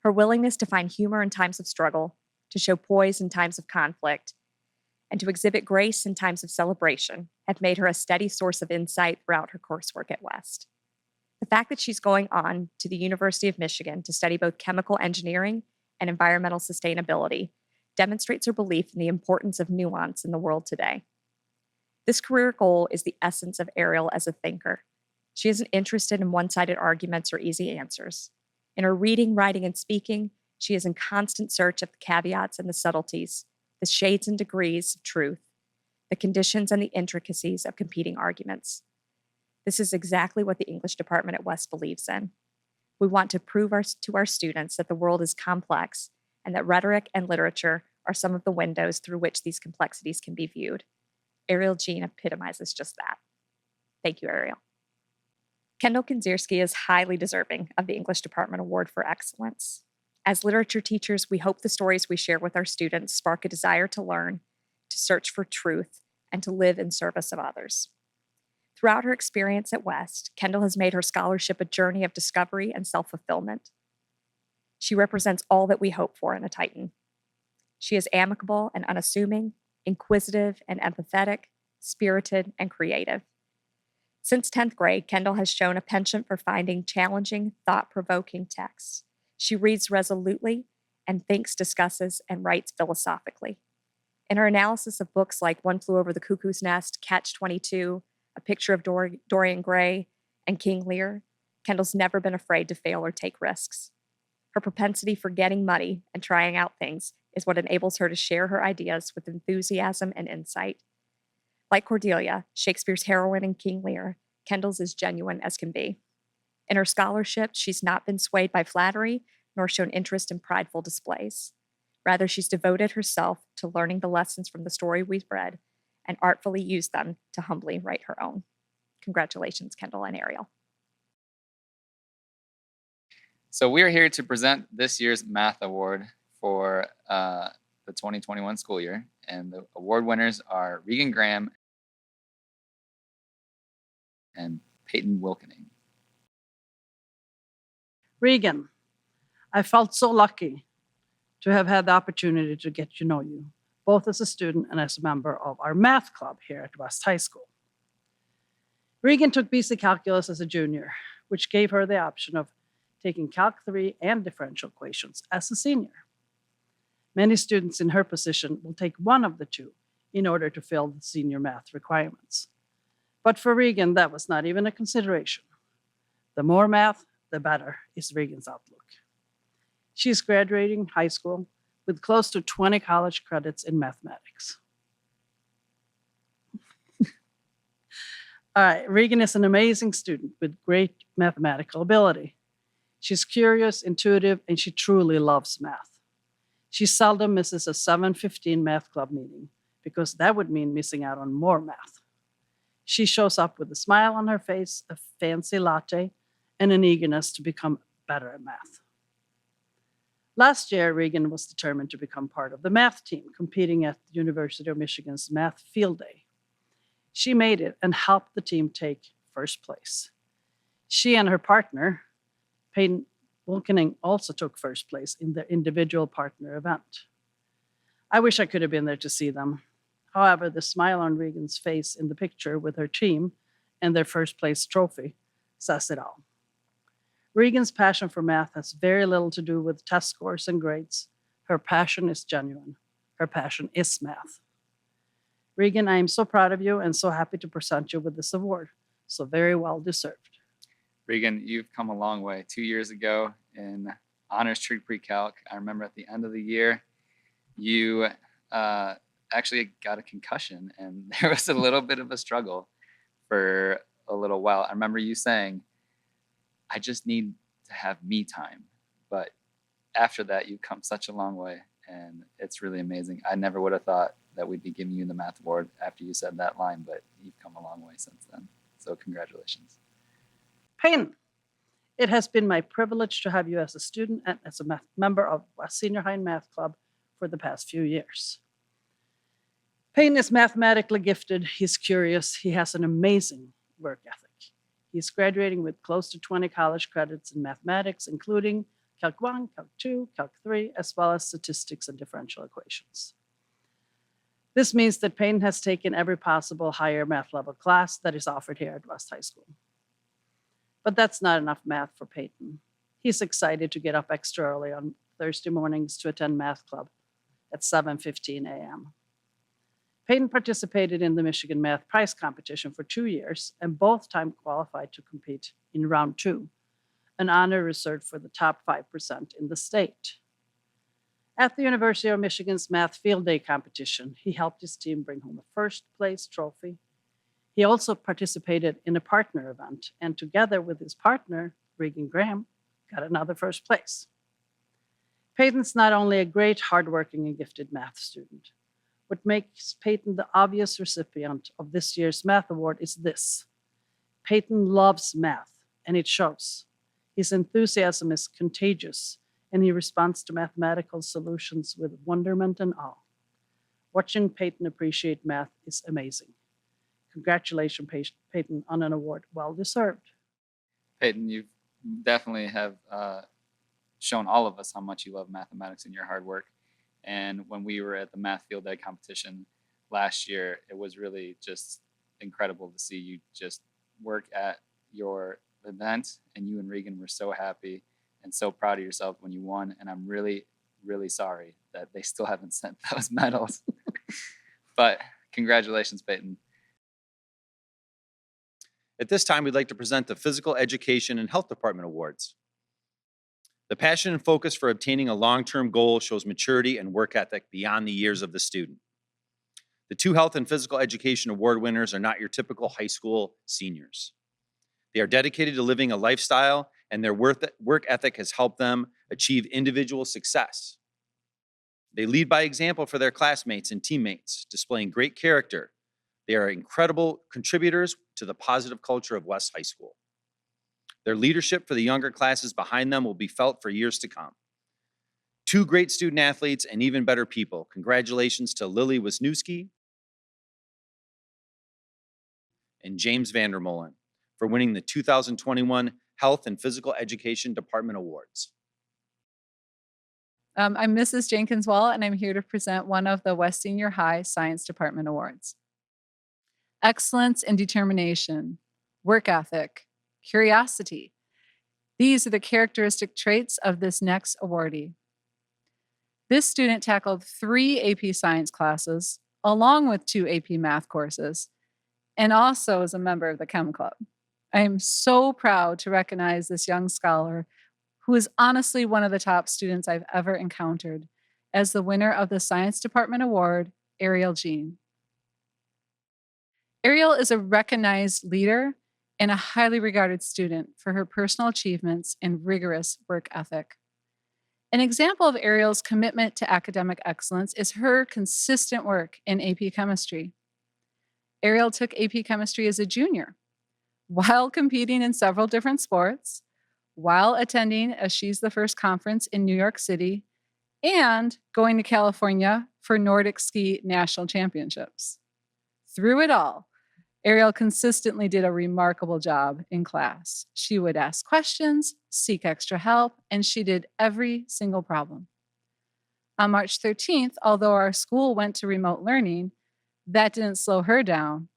Her willingness to find humor in times of struggle, to show poise in times of conflict, and to exhibit grace in times of celebration have made her a steady source of insight throughout her coursework at West. The fact that she's going on to the University of Michigan to study both chemical engineering and environmental sustainability demonstrates her belief in the importance of nuance in the world today. This career goal is the essence of Ariel as a thinker. She isn't interested in one-sided arguments or easy answers. In her reading, writing, and speaking, she is in constant search of the caveats and the subtleties, the shades and degrees of truth, the conditions and the intricacies of competing arguments. This is exactly what the English department at West believes in. We want to prove to our students that the world is complex and that rhetoric and literature are some of the windows through which these complexities can be viewed. Ariel Jean epitomizes just that. Thank you, Ariel. Kendall Kinzierski is highly deserving of the English Department Award for Excellence. As literature teachers, we hope the stories we share with our students spark a desire to learn, to search for truth, and to live in service of others. Throughout her experience at West, Kendall has made her scholarship a journey of discovery and self-fulfillment. She represents all that we hope for in a Titan. She is amicable and unassuming, inquisitive and empathetic, spirited and creative. Since 10th grade, Kendall has shown a penchant for finding challenging, thought-provoking texts. She reads resolutely and thinks, discusses, and writes philosophically. In her analysis of books like One Flew Over the Cuckoo's Nest, Catch-22, A Picture of Dorian Gray, and King Lear, Kendall's never been afraid to fail or take risks. Her propensity for getting muddy and trying out things is what enables her to share her ideas with enthusiasm and insight. Like Cordelia, Shakespeare's heroine in King Lear, Kendall's is genuine as can be. In her scholarship, she's not been swayed by flattery nor shown interest in prideful displays. Rather, she's devoted herself to learning the lessons from the story we've read and artfully used them to humbly write her own. Congratulations, Kendall and Ariel. So we're here to present this year's Math Award for the 2021 school year. And the award winners are Regan Graham and Peyton Wilkening. Regan, I felt so lucky to have had the opportunity to get to know you, both as a student and as a member of our math club here at West High School. Regan took BC Calculus as a junior, which gave her the option of taking Calc 3 and differential equations as a senior. Many students in her position will take one of the two in order to fill the senior math requirements. But for Regan, that was not even a consideration. The more math, the better is Regan's outlook. She's graduating high school with close to 20 college credits in mathematics. All right, Regan is an amazing student with great mathematical ability. She's curious, intuitive, and she truly loves math. She seldom misses a 7:15 math club meeting because that would mean missing out on more math. She shows up with a smile on her face, a fancy latte, and an eagerness to become better at math. Last year, Regan was determined to become part of the math team competing at the University of Michigan's Math Field Day. She made it and helped the team take first place. She and her partner, Peyton Wilkening, also took first place in their individual partner event. I wish I could have been there to see them. However, the smile on Regan's face in the picture with her team and their first place trophy says it all. Regan's passion for math has very little to do with test scores and grades. Her passion is genuine. Her passion is math. Regan, I am so proud of you and so happy to present you with this award. So very well deserved. Regan, you've come a long way. 2 years ago in honors trig pre-calc, I remember at the end of the year, you actually got a concussion and there was a little bit of a struggle for a little while. I remember you saying, I just need to have me time. But after that, you've come such a long way and it's really amazing. I never would have thought that we'd be giving you the math award after you said that line, but you've come a long way since then. So congratulations. Peyton, it has been my privilege to have you as a student and as a member of West Senior High Math Club for the past few years. Peyton is mathematically gifted, he's curious, he has an amazing work ethic. He's graduating with close to 20 college credits in mathematics, including Calc 1, Calc 2, Calc 3, as well as statistics and differential equations. This means that Peyton has taken every possible higher math level class that is offered here at West High School. But that's not enough math for Peyton. He's excited to get up extra early on Thursday mornings to attend math club at 7:15 a.m. Peyton participated in the Michigan Math Prize Competition for 2 years and both times qualified to compete in round 2, an honor reserved for the top 5% in the state. At the University of Michigan's Math Field Day competition, he helped his team bring home a first place trophy. He also participated in a partner event and together with his partner, Regan Graham, got another first place. Peyton's not only a great, hardworking and gifted math student. What makes Peyton the obvious recipient of this year's Math Award is this. Peyton loves math, and it shows. His enthusiasm is contagious, and he responds to mathematical solutions with wonderment and awe. Watching Peyton appreciate math is amazing. Congratulations, Peyton, on an award well deserved. Peyton, you definitely have shown all of us how much you love mathematics and your hard work. And when we were at the Math Field Day competition, last year, it was really just incredible to see you just work at your event, and you and Regan were so happy and so proud of yourself when you won. And I'm really, really sorry that they still haven't sent those medals. But congratulations, Peyton. At this time, we'd like to present the Physical Education and Health Department Awards. The passion and focus for obtaining a long-term goal shows maturity and work ethic beyond the years of the student. The two Health and Physical Education Award winners are not your typical high school seniors. They are dedicated to living a lifestyle, and their work ethic has helped them achieve individual success. They lead by example for their classmates and teammates, displaying great character. They are incredible contributors to the positive culture of West High School. Their leadership for the younger classes behind them will be felt for years to come. Two great student athletes and even better people. Congratulations to Lily Wisniewski and James Vandermolen for winning the 2021 Health and Physical Education Department Awards. I'm Mrs. Jenkins Wall, and I'm here to present one of the West Senior High Science Department Awards. Excellence and determination, work ethic, curiosity. These are the characteristic traits of this next awardee. This student tackled 3 AP Science classes, along with 2 AP Math courses, and also is a member of the Chem Club. I am so proud to recognize this young scholar, who is honestly one of the top students I've ever encountered, as the winner of the Science Department Award, Ariel Jean. Ariel is a recognized leader and a highly regarded student for her personal achievements and rigorous work ethic. An example of Ariel's commitment to academic excellence is her consistent work in AP Chemistry. Ariel took AP Chemistry as a junior, while competing in several different sports, while attending a She's the First conference in New York City, and going to California for Nordic Ski National Championships. Through it all, Ariel consistently did a remarkable job in class. She would ask questions, seek extra help, and she did every single problem. On March 13th, although our school went to remote learning, that didn't slow her down.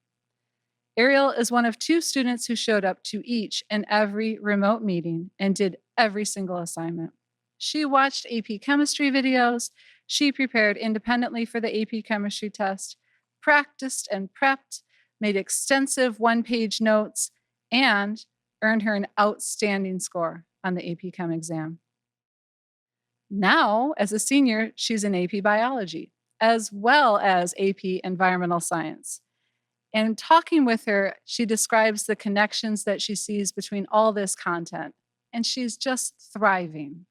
Ariel is one of 2 students who showed up to each and every remote meeting and did every single assignment. She watched AP Chemistry videos, she prepared independently for the AP Chemistry test, practiced and prepped, made extensive 1-page notes, and earned her an outstanding score on the AP Chem exam. Now, as a senior, she's in AP Biology, as well as AP Environmental Science. And talking with her, she describes the connections that she sees between all this content, and she's just thriving.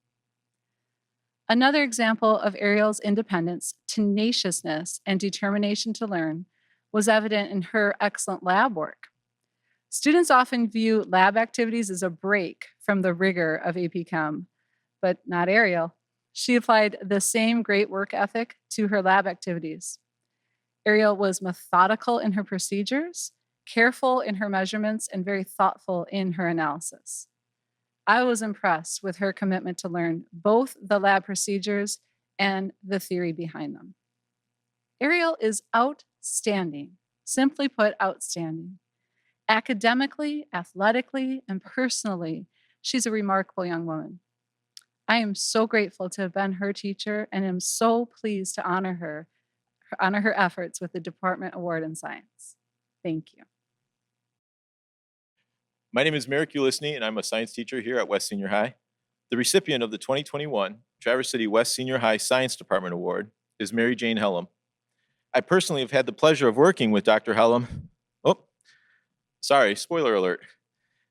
Another example of Ariel's independence, tenaciousness, and determination to learn was evident in her excellent lab work. Students often view lab activities as a break from the rigor of AP Chem, but not Ariel. She applied the same great work ethic to her lab activities. Ariel was methodical in her procedures, careful in her measurements, and very thoughtful in her analysis. I was impressed with her commitment to learn both the lab procedures and the theory behind them. Ariel is outstanding, simply put, outstanding. Academically, athletically, and personally, she's a remarkable young woman. I am so grateful to have been her teacher and am so pleased to honor her efforts with the Department Award in Science. Thank you. My name is Merrick Ulisny, and I'm a science teacher here at West Senior High. The recipient of the 2021 Traverse City West Senior High Science Department Award is Mary Jane Hellam. I personally have had the pleasure of working with Dr. Hellam. Oh, sorry, spoiler alert.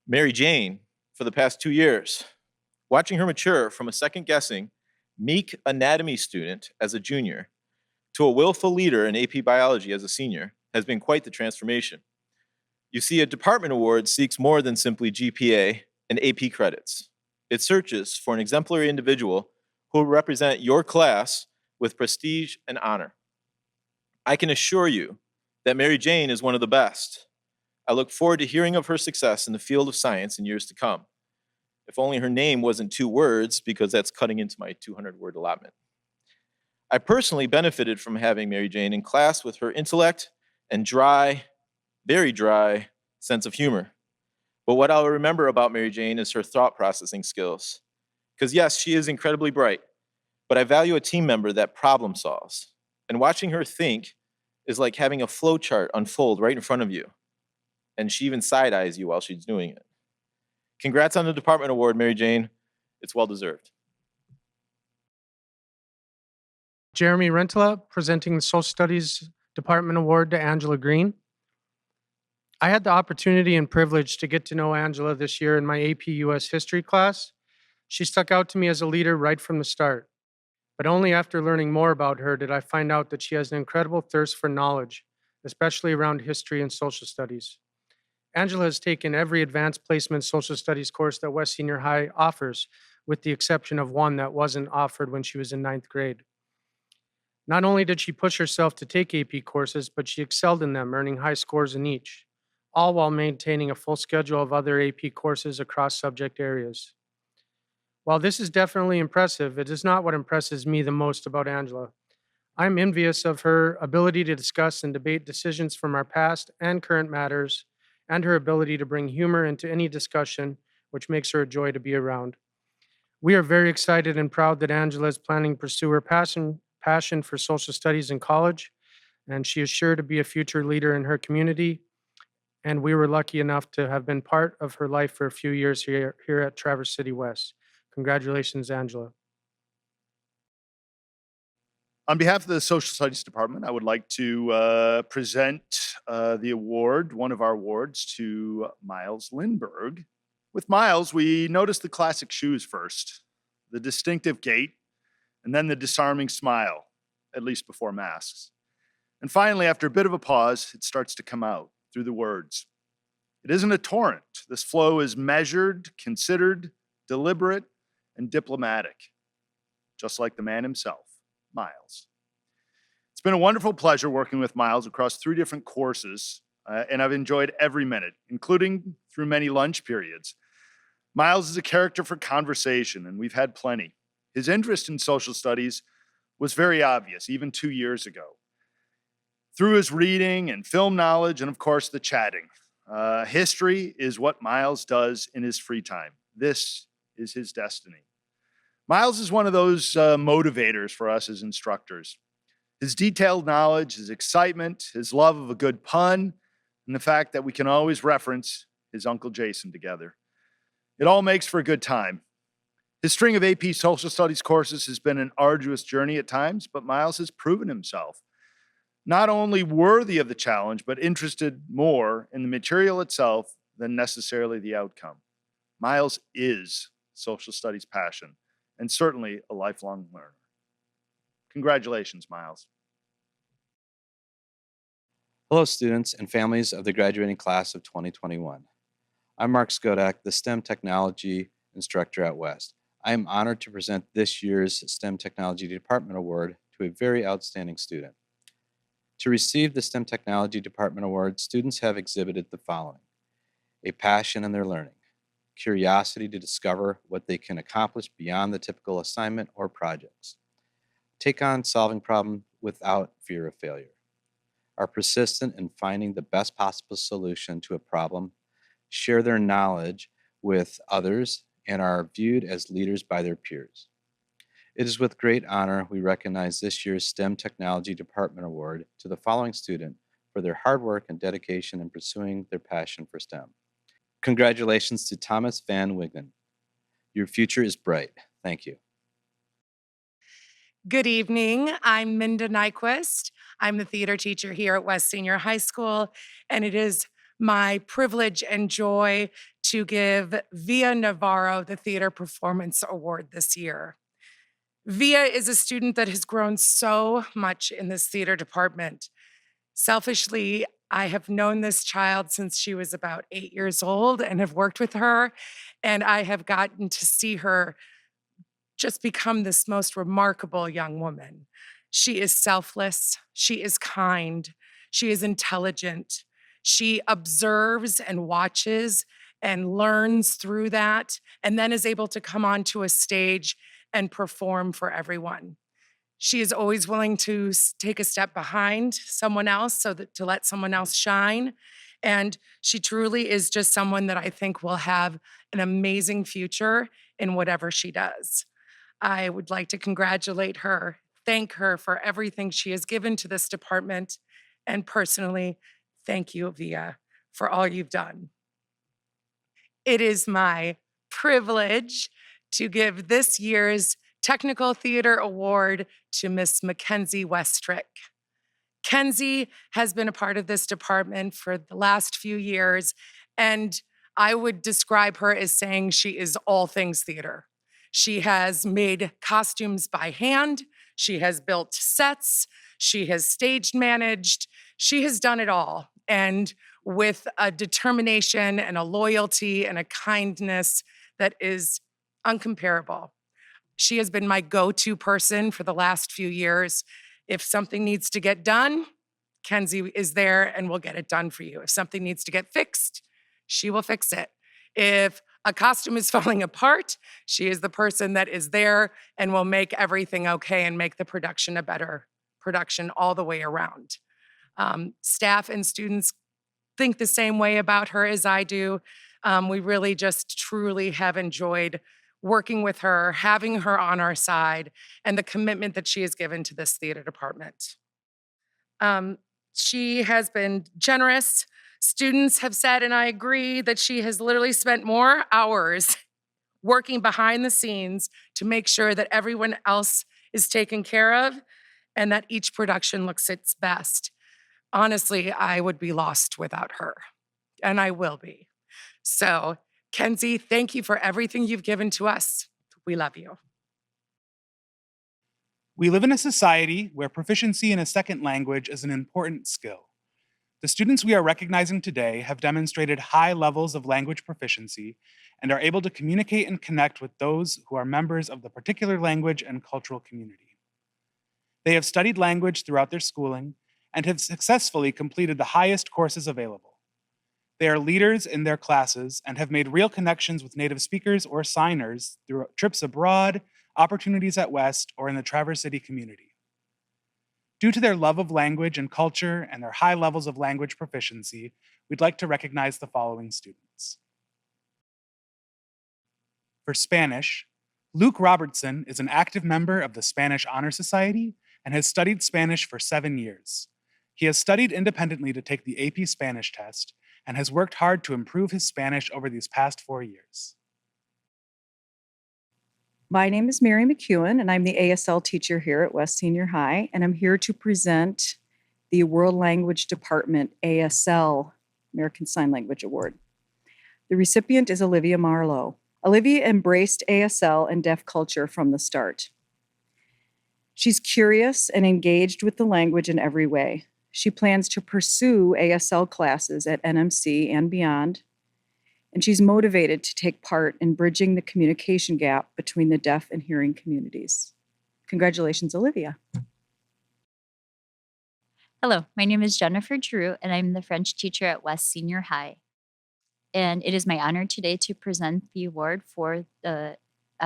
Mary Jane for the past 2 years. Watching her mature from a second-guessing, meek anatomy student as a junior to a willful leader in AP Biology as a senior has been quite the transformation. You see, a department award seeks more than simply GPA and AP credits. It searches for an exemplary individual who will represent your class with prestige and honor. I can assure you that Mary Jane is one of the best. I look forward to hearing of her success in the field of science in years to come. If only her name wasn't 2 words, because that's cutting into my 200-word allotment. I personally benefited from having Mary Jane in class with her intellect and dry, very dry sense of humor. But what I'll remember about Mary Jane is her thought processing skills. Because yes, she is incredibly bright, but I value a team member that problem solves. And watching her think is like having a flow chart unfold right in front of you. And she even side eyes you while she's doing it. Congrats on the department award, Mary Jane. It's well deserved. Jeremy Rentala presenting the Social Studies Department Award to Angela Green. I had the opportunity and privilege to get to know Angela this year in my AP US History class. She stuck out to me as a leader right from the start. But only after learning more about her did I find out that she has an incredible thirst for knowledge, especially around history and social studies. Angela has taken every advanced placement social studies course that West Senior High offers, with the exception of one that wasn't offered when she was in 9th grade. Not only did she push herself to take AP courses, but she excelled in them, earning high scores in each, all while maintaining a full schedule of other AP courses across subject areas. While this is definitely impressive, it is not what impresses me the most about Angela. I'm envious of her ability to discuss and debate decisions from our past and current matters, and her ability to bring humor into any discussion, which makes her a joy to be around. We are very excited and proud that Angela is planning to pursue her passion for social studies in college, and she is sure to be a future leader in her community. And we were lucky enough to have been part of her life for a few years here at Traverse City West. Congratulations, Angela. On behalf of the Social Studies Department, I would like to present the award, one of our awards, to Miles Lindberg. With Miles, we noticed the classic shoes first, the distinctive gait, and then the disarming smile, at least before masks. And finally, after a bit of a pause, it starts to come out through the words. It isn't a torrent. This flow is measured, considered, deliberate, and diplomatic, just like the man himself, Miles. It's been a wonderful pleasure working with Miles across 3 different courses, and I've enjoyed every minute, including through many lunch periods. Miles is a character for conversation, and we've had plenty. His interest in social studies was very obvious, even 2 years ago. Through his reading and film knowledge, and of course the chatting. History is what Miles does in his free time. This is his destiny. Miles is one of those motivators for us as instructors. His detailed knowledge, his excitement, his love of a good pun, and the fact that we can always reference his Uncle Jason together. It all makes for a good time. His string of AP Social Studies courses has been an arduous journey at times, but Miles has proven himself not only worthy of the challenge, but interested more in the material itself than necessarily the outcome. Miles is social studies passion, and certainly a lifelong learner. Congratulations, Miles. Hello, students and families of the graduating class of 2021. I'm Mark Skodak, the STEM Technology Instructor at West. I am honored to present this year's STEM Technology Department Award to a very outstanding student. To receive the STEM Technology Department Award, students have exhibited the following: a passion in their learning, curiosity to discover what they can accomplish beyond the typical assignment or projects, take on solving problems without fear of failure, are persistent in finding the best possible solution to a problem, share their knowledge with others, and are viewed as leaders by their peers. It is with great honor we recognize this year's STEM Technology Department Award to the following student for their hard work and dedication in pursuing their passion for STEM. Congratulations to Thomas Van Wiggen. Your future is bright. Thank you. Good evening. I'm Minda Nyquist. I'm the theater teacher here at West Senior High School, and it is my privilege and joy to give Via Navarro the Theater Performance Award this year. Via is a student that has grown so much in this theater department. Selfishly, I have known this child since she was about 8 years old and have worked with her, and I have gotten to see her just become this most remarkable young woman. She is selfless, she is kind, she is intelligent, she observes and watches and learns through that, and then is able to come onto a stage and perform for everyone. She is always willing to take a step behind someone else so that to let someone else shine. And she truly is just someone that I think will have an amazing future in whatever she does. I would like to congratulate her, thank her for everything she has given to this department, and personally, thank you, Via, for all you've done. It is my privilege to give this year's Technical Theater Award to Miss Mackenzie Westrick. Kenzie has been a part of this department for the last few years, and I would describe her as saying she is all things theater. She has made costumes by hand, she has built sets, she has stage managed, she has done it all. And with a determination and a loyalty and a kindness that is uncomparable. She has been my go-to person for the last few years. If something needs to get done, Kenzie is there and will get it done for you. If something needs to get fixed, she will fix it. If a costume is falling apart, she is the person that is there and will make everything okay and make the production a better production all the way around. Staff and students think the same way about her as I do. We really just truly have enjoyed working with her, having her on our side, and the commitment that she has given to this theater department. She has been generous. Students have said, and I agree, that she has literally spent more hours working behind the scenes to make sure that everyone else is taken care of and that each production looks its best. Honestly, I would be lost without her, and I will be. So, Kenzie, thank you for everything you've given to us. We love you. We live in a society where proficiency in a second language is an important skill. The students we are recognizing today have demonstrated high levels of language proficiency and are able to communicate and connect with those who are members of the particular language and cultural community. They have studied language throughout their schooling and have successfully completed the highest courses available. They are leaders in their classes and have made real connections with native speakers or signers through trips abroad, opportunities at West, or in the Traverse City community. Due to their love of language and culture and their high levels of language proficiency, we'd like to recognize the following students. For Spanish, Luke Robertson is an active member of the Spanish Honor Society and has studied Spanish for 7 years. He has studied independently to take the AP Spanish test and has worked hard to improve his Spanish over these past 4 years. My name is Mary McEwen, and I'm the ASL teacher here at West Senior High, and I'm here to present the World Language Department ASL, American Sign Language Award. The recipient is Olivia Marlowe. Olivia embraced ASL and deaf culture from the start. She's curious and engaged with the language in every way. She plans to pursue ASL classes at NMC and beyond, and she's motivated to take part in bridging the communication gap between the deaf and hearing communities. Congratulations, Olivia. Hello, my name is Jennifer Drew, and I'm the French teacher at West Senior High. And it is my honor today to present the award for the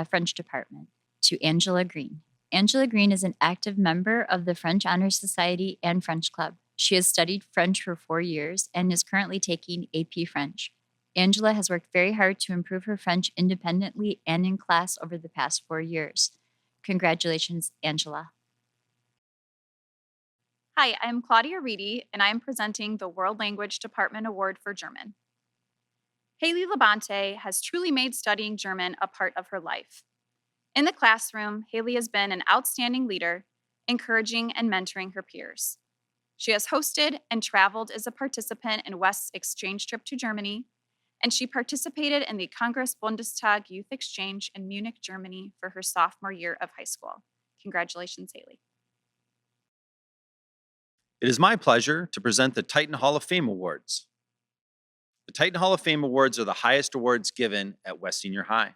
French department to Angela Green. Angela Green is an active member of the French Honor Society and French Club. She has studied French for 4 years and is currently taking AP French. Angela has worked very hard to improve her French independently and in class over the past 4 years. Congratulations, Angela. Hi, I'm Claudia Reedy, and I'm presenting the World Language Department Award for German. Haley Labonte has truly made studying German a part of her life. In the classroom, Haley has been an outstanding leader, encouraging and mentoring her peers. She has hosted and traveled as a participant in West's exchange trip to Germany, and she participated in the Congress Bundestag Youth Exchange in Munich, Germany for her sophomore year of high school. Congratulations, Haley. It is my pleasure to present the Titan Hall of Fame Awards. The Titan Hall of Fame Awards are the highest awards given at West Senior High.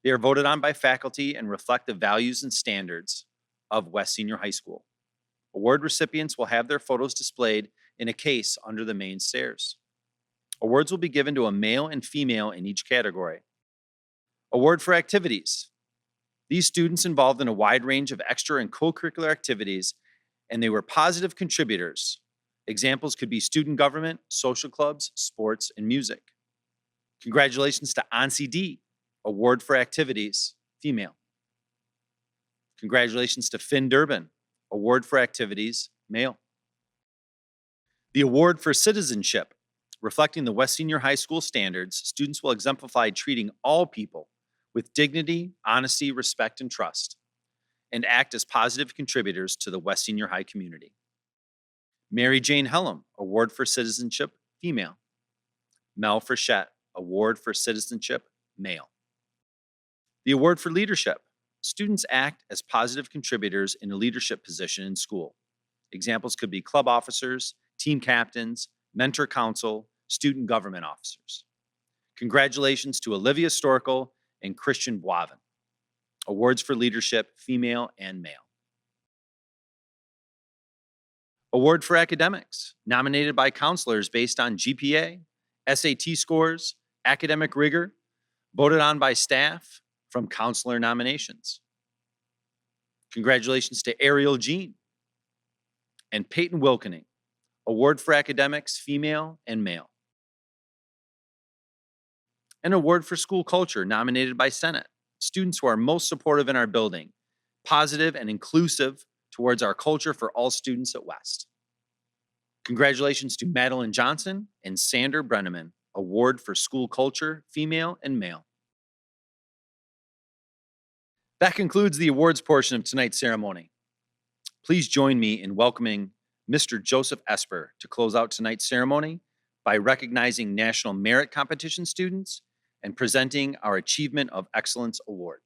They are voted on by faculty and reflect the values and standards of West Senior High School. Award recipients will have their photos displayed in a case under the main stairs. Awards will be given to a male and female in each category. Award for activities. These students involved in a wide range of extra and co-curricular activities, and they were positive contributors. Examples could be student government, social clubs, sports, and music. Congratulations to Ansi D, Award for Activities, female. Congratulations to Finn Durbin, Award for Activities, male. The Award for Citizenship, reflecting the West Senior High School standards, students will exemplify treating all people with dignity, honesty, respect, and trust, and act as positive contributors to the West Senior High community. Mary Jane Hellam, Award for Citizenship, female. Mel Frechette, Award for Citizenship, male. The Award for Leadership, students act as positive contributors in a leadership position in school. Examples could be club officers, team captains, mentor council, student government officers. Congratulations to Olivia Storkel and Christian Boivin. Awards for Leadership, female and male. Award for Academics, nominated by counselors based on GPA, SAT scores, academic rigor, voted on by staff from counselor nominations. Congratulations to Ariel Jean and Peyton Wilkening. Award for Academics, female and male. An award for school culture nominated by Senate. Students who are most supportive in our building, positive and inclusive towards our culture for all students at West. Congratulations to Madeline Johnson and Sander Brenneman. Award for school culture, female and male. That concludes the awards portion of tonight's ceremony. Please join me in welcoming Mr. Joseph Esper to close out tonight's ceremony by recognizing National Merit Competition students and presenting our Achievement of Excellence Award.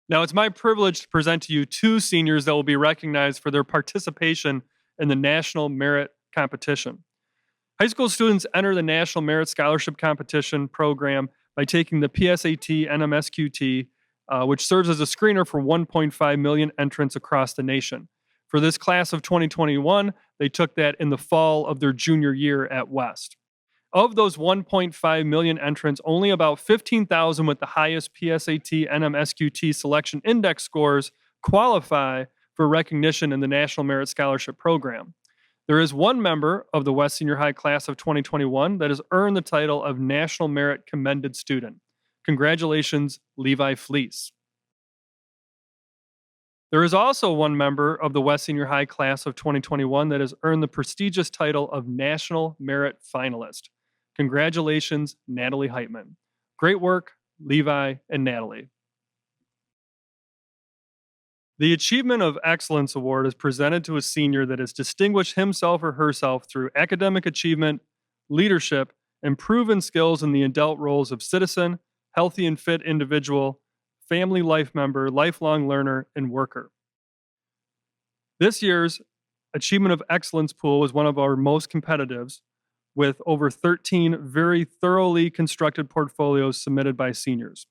Now, it's my privilege to present to you two seniors that will be recognized for their participation in the National Merit Competition. High school students enter the National Merit Scholarship Competition program by taking the PSAT NMSQT, which serves as a screener for 1.5 million entrants across the nation. For this class of 2021, they took that in the fall of their junior year at West. Of those 1.5 million entrants, only about 15,000 with the highest PSAT NMSQT selection index scores qualify for recognition in the National Merit Scholarship Program. There is one member of the West Senior High class of 2021 that has earned the title of National Merit Commended Student. Congratulations, Levi Fleece. There is also one member of the West Senior High class of 2021 that has earned the prestigious title of National Merit Finalist. Congratulations, Natalie Heitman. Great work, Levi and Natalie. The Achievement of Excellence Award is presented to a senior that has distinguished himself or herself through academic achievement, leadership, and proven skills in the adult roles of citizen, healthy and fit individual, family life member, lifelong learner, and worker. This year's Achievement of Excellence pool was one of our most competitives, with over 13 very thoroughly constructed portfolios submitted by seniors.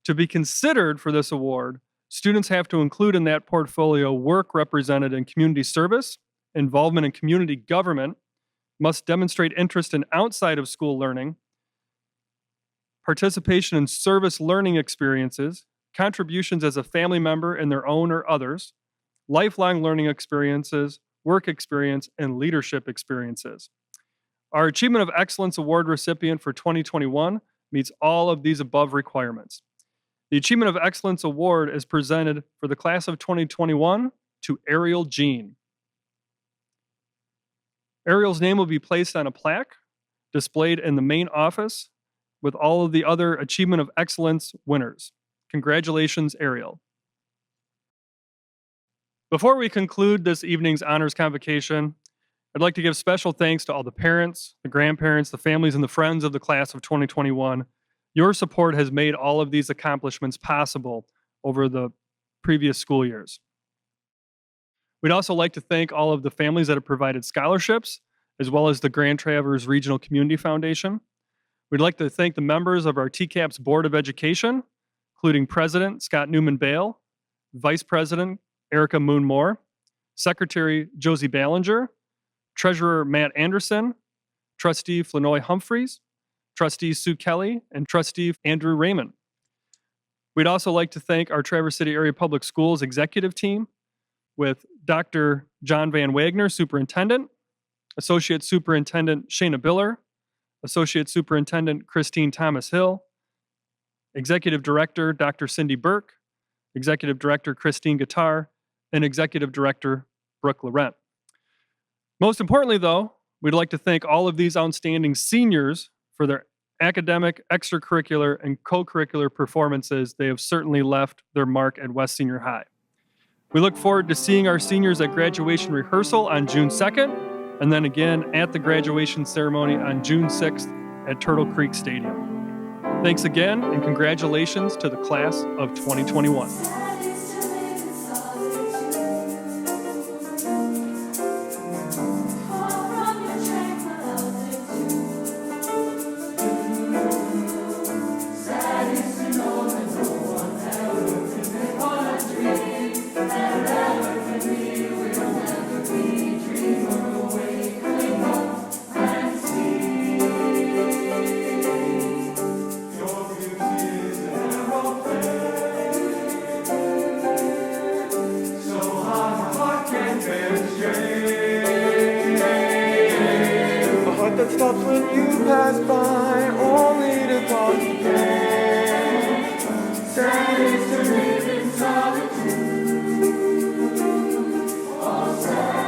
To be considered for this award, students have to include in that portfolio work represented in community service, involvement in community government, must demonstrate interest in outside of school learning, participation in service learning experiences, contributions as a family member in their own or others, lifelong learning experiences, work experience, and leadership experiences. Our Achievement of Excellence Award recipient for 2021 meets all of these above requirements. The Achievement of Excellence Award is presented for the class of 2021 to Ariel Jean. Ariel's name will be placed on a plaque displayed in the main office with all of the other Achievement of Excellence winners. Congratulations, Ariel. Before we conclude this evening's honors convocation, I'd like to give special thanks to all the parents, the grandparents, the families, and the friends of the class of 2021. Your support has made all of these accomplishments possible over the previous school years. We'd also like to thank all of the families that have provided scholarships, as well as the Grand Traverse Regional Community Foundation. We'd like to thank the members of our TCAPS Board of Education, including President Scott Newman Bale, Vice President Erica Moon Moore, Secretary Josie Ballinger, Treasurer Matt Anderson, Trustee Flanoy Humphreys, Trustee Sue Kelly, and Trustee Andrew Raymond. We'd also like to thank our Traverse City Area Public Schools executive team with Dr. John Van Wagner, Superintendent, Associate Superintendent Shayna Biller, Associate Superintendent Christine Thomas Hill, Executive Director Dr. Cindy Burke, Executive Director Christine Guitar, and Executive Director Brooke Laurent. Most importantly, though, we'd like to thank all of these outstanding seniors for their academic, extracurricular, and co-curricular performances. They have certainly left their mark at West Senior High. We look forward to seeing our seniors at graduation rehearsal on June 2nd, and then again at the graduation ceremony on June 6th at Turtle Creek Stadium. Thanks again, and congratulations to the class of 2021. That stops when you pass by, only to talk again. Sad is to live in solitude. Oh, sad.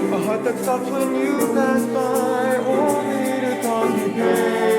A heart that stops when you pass by, only to talk again.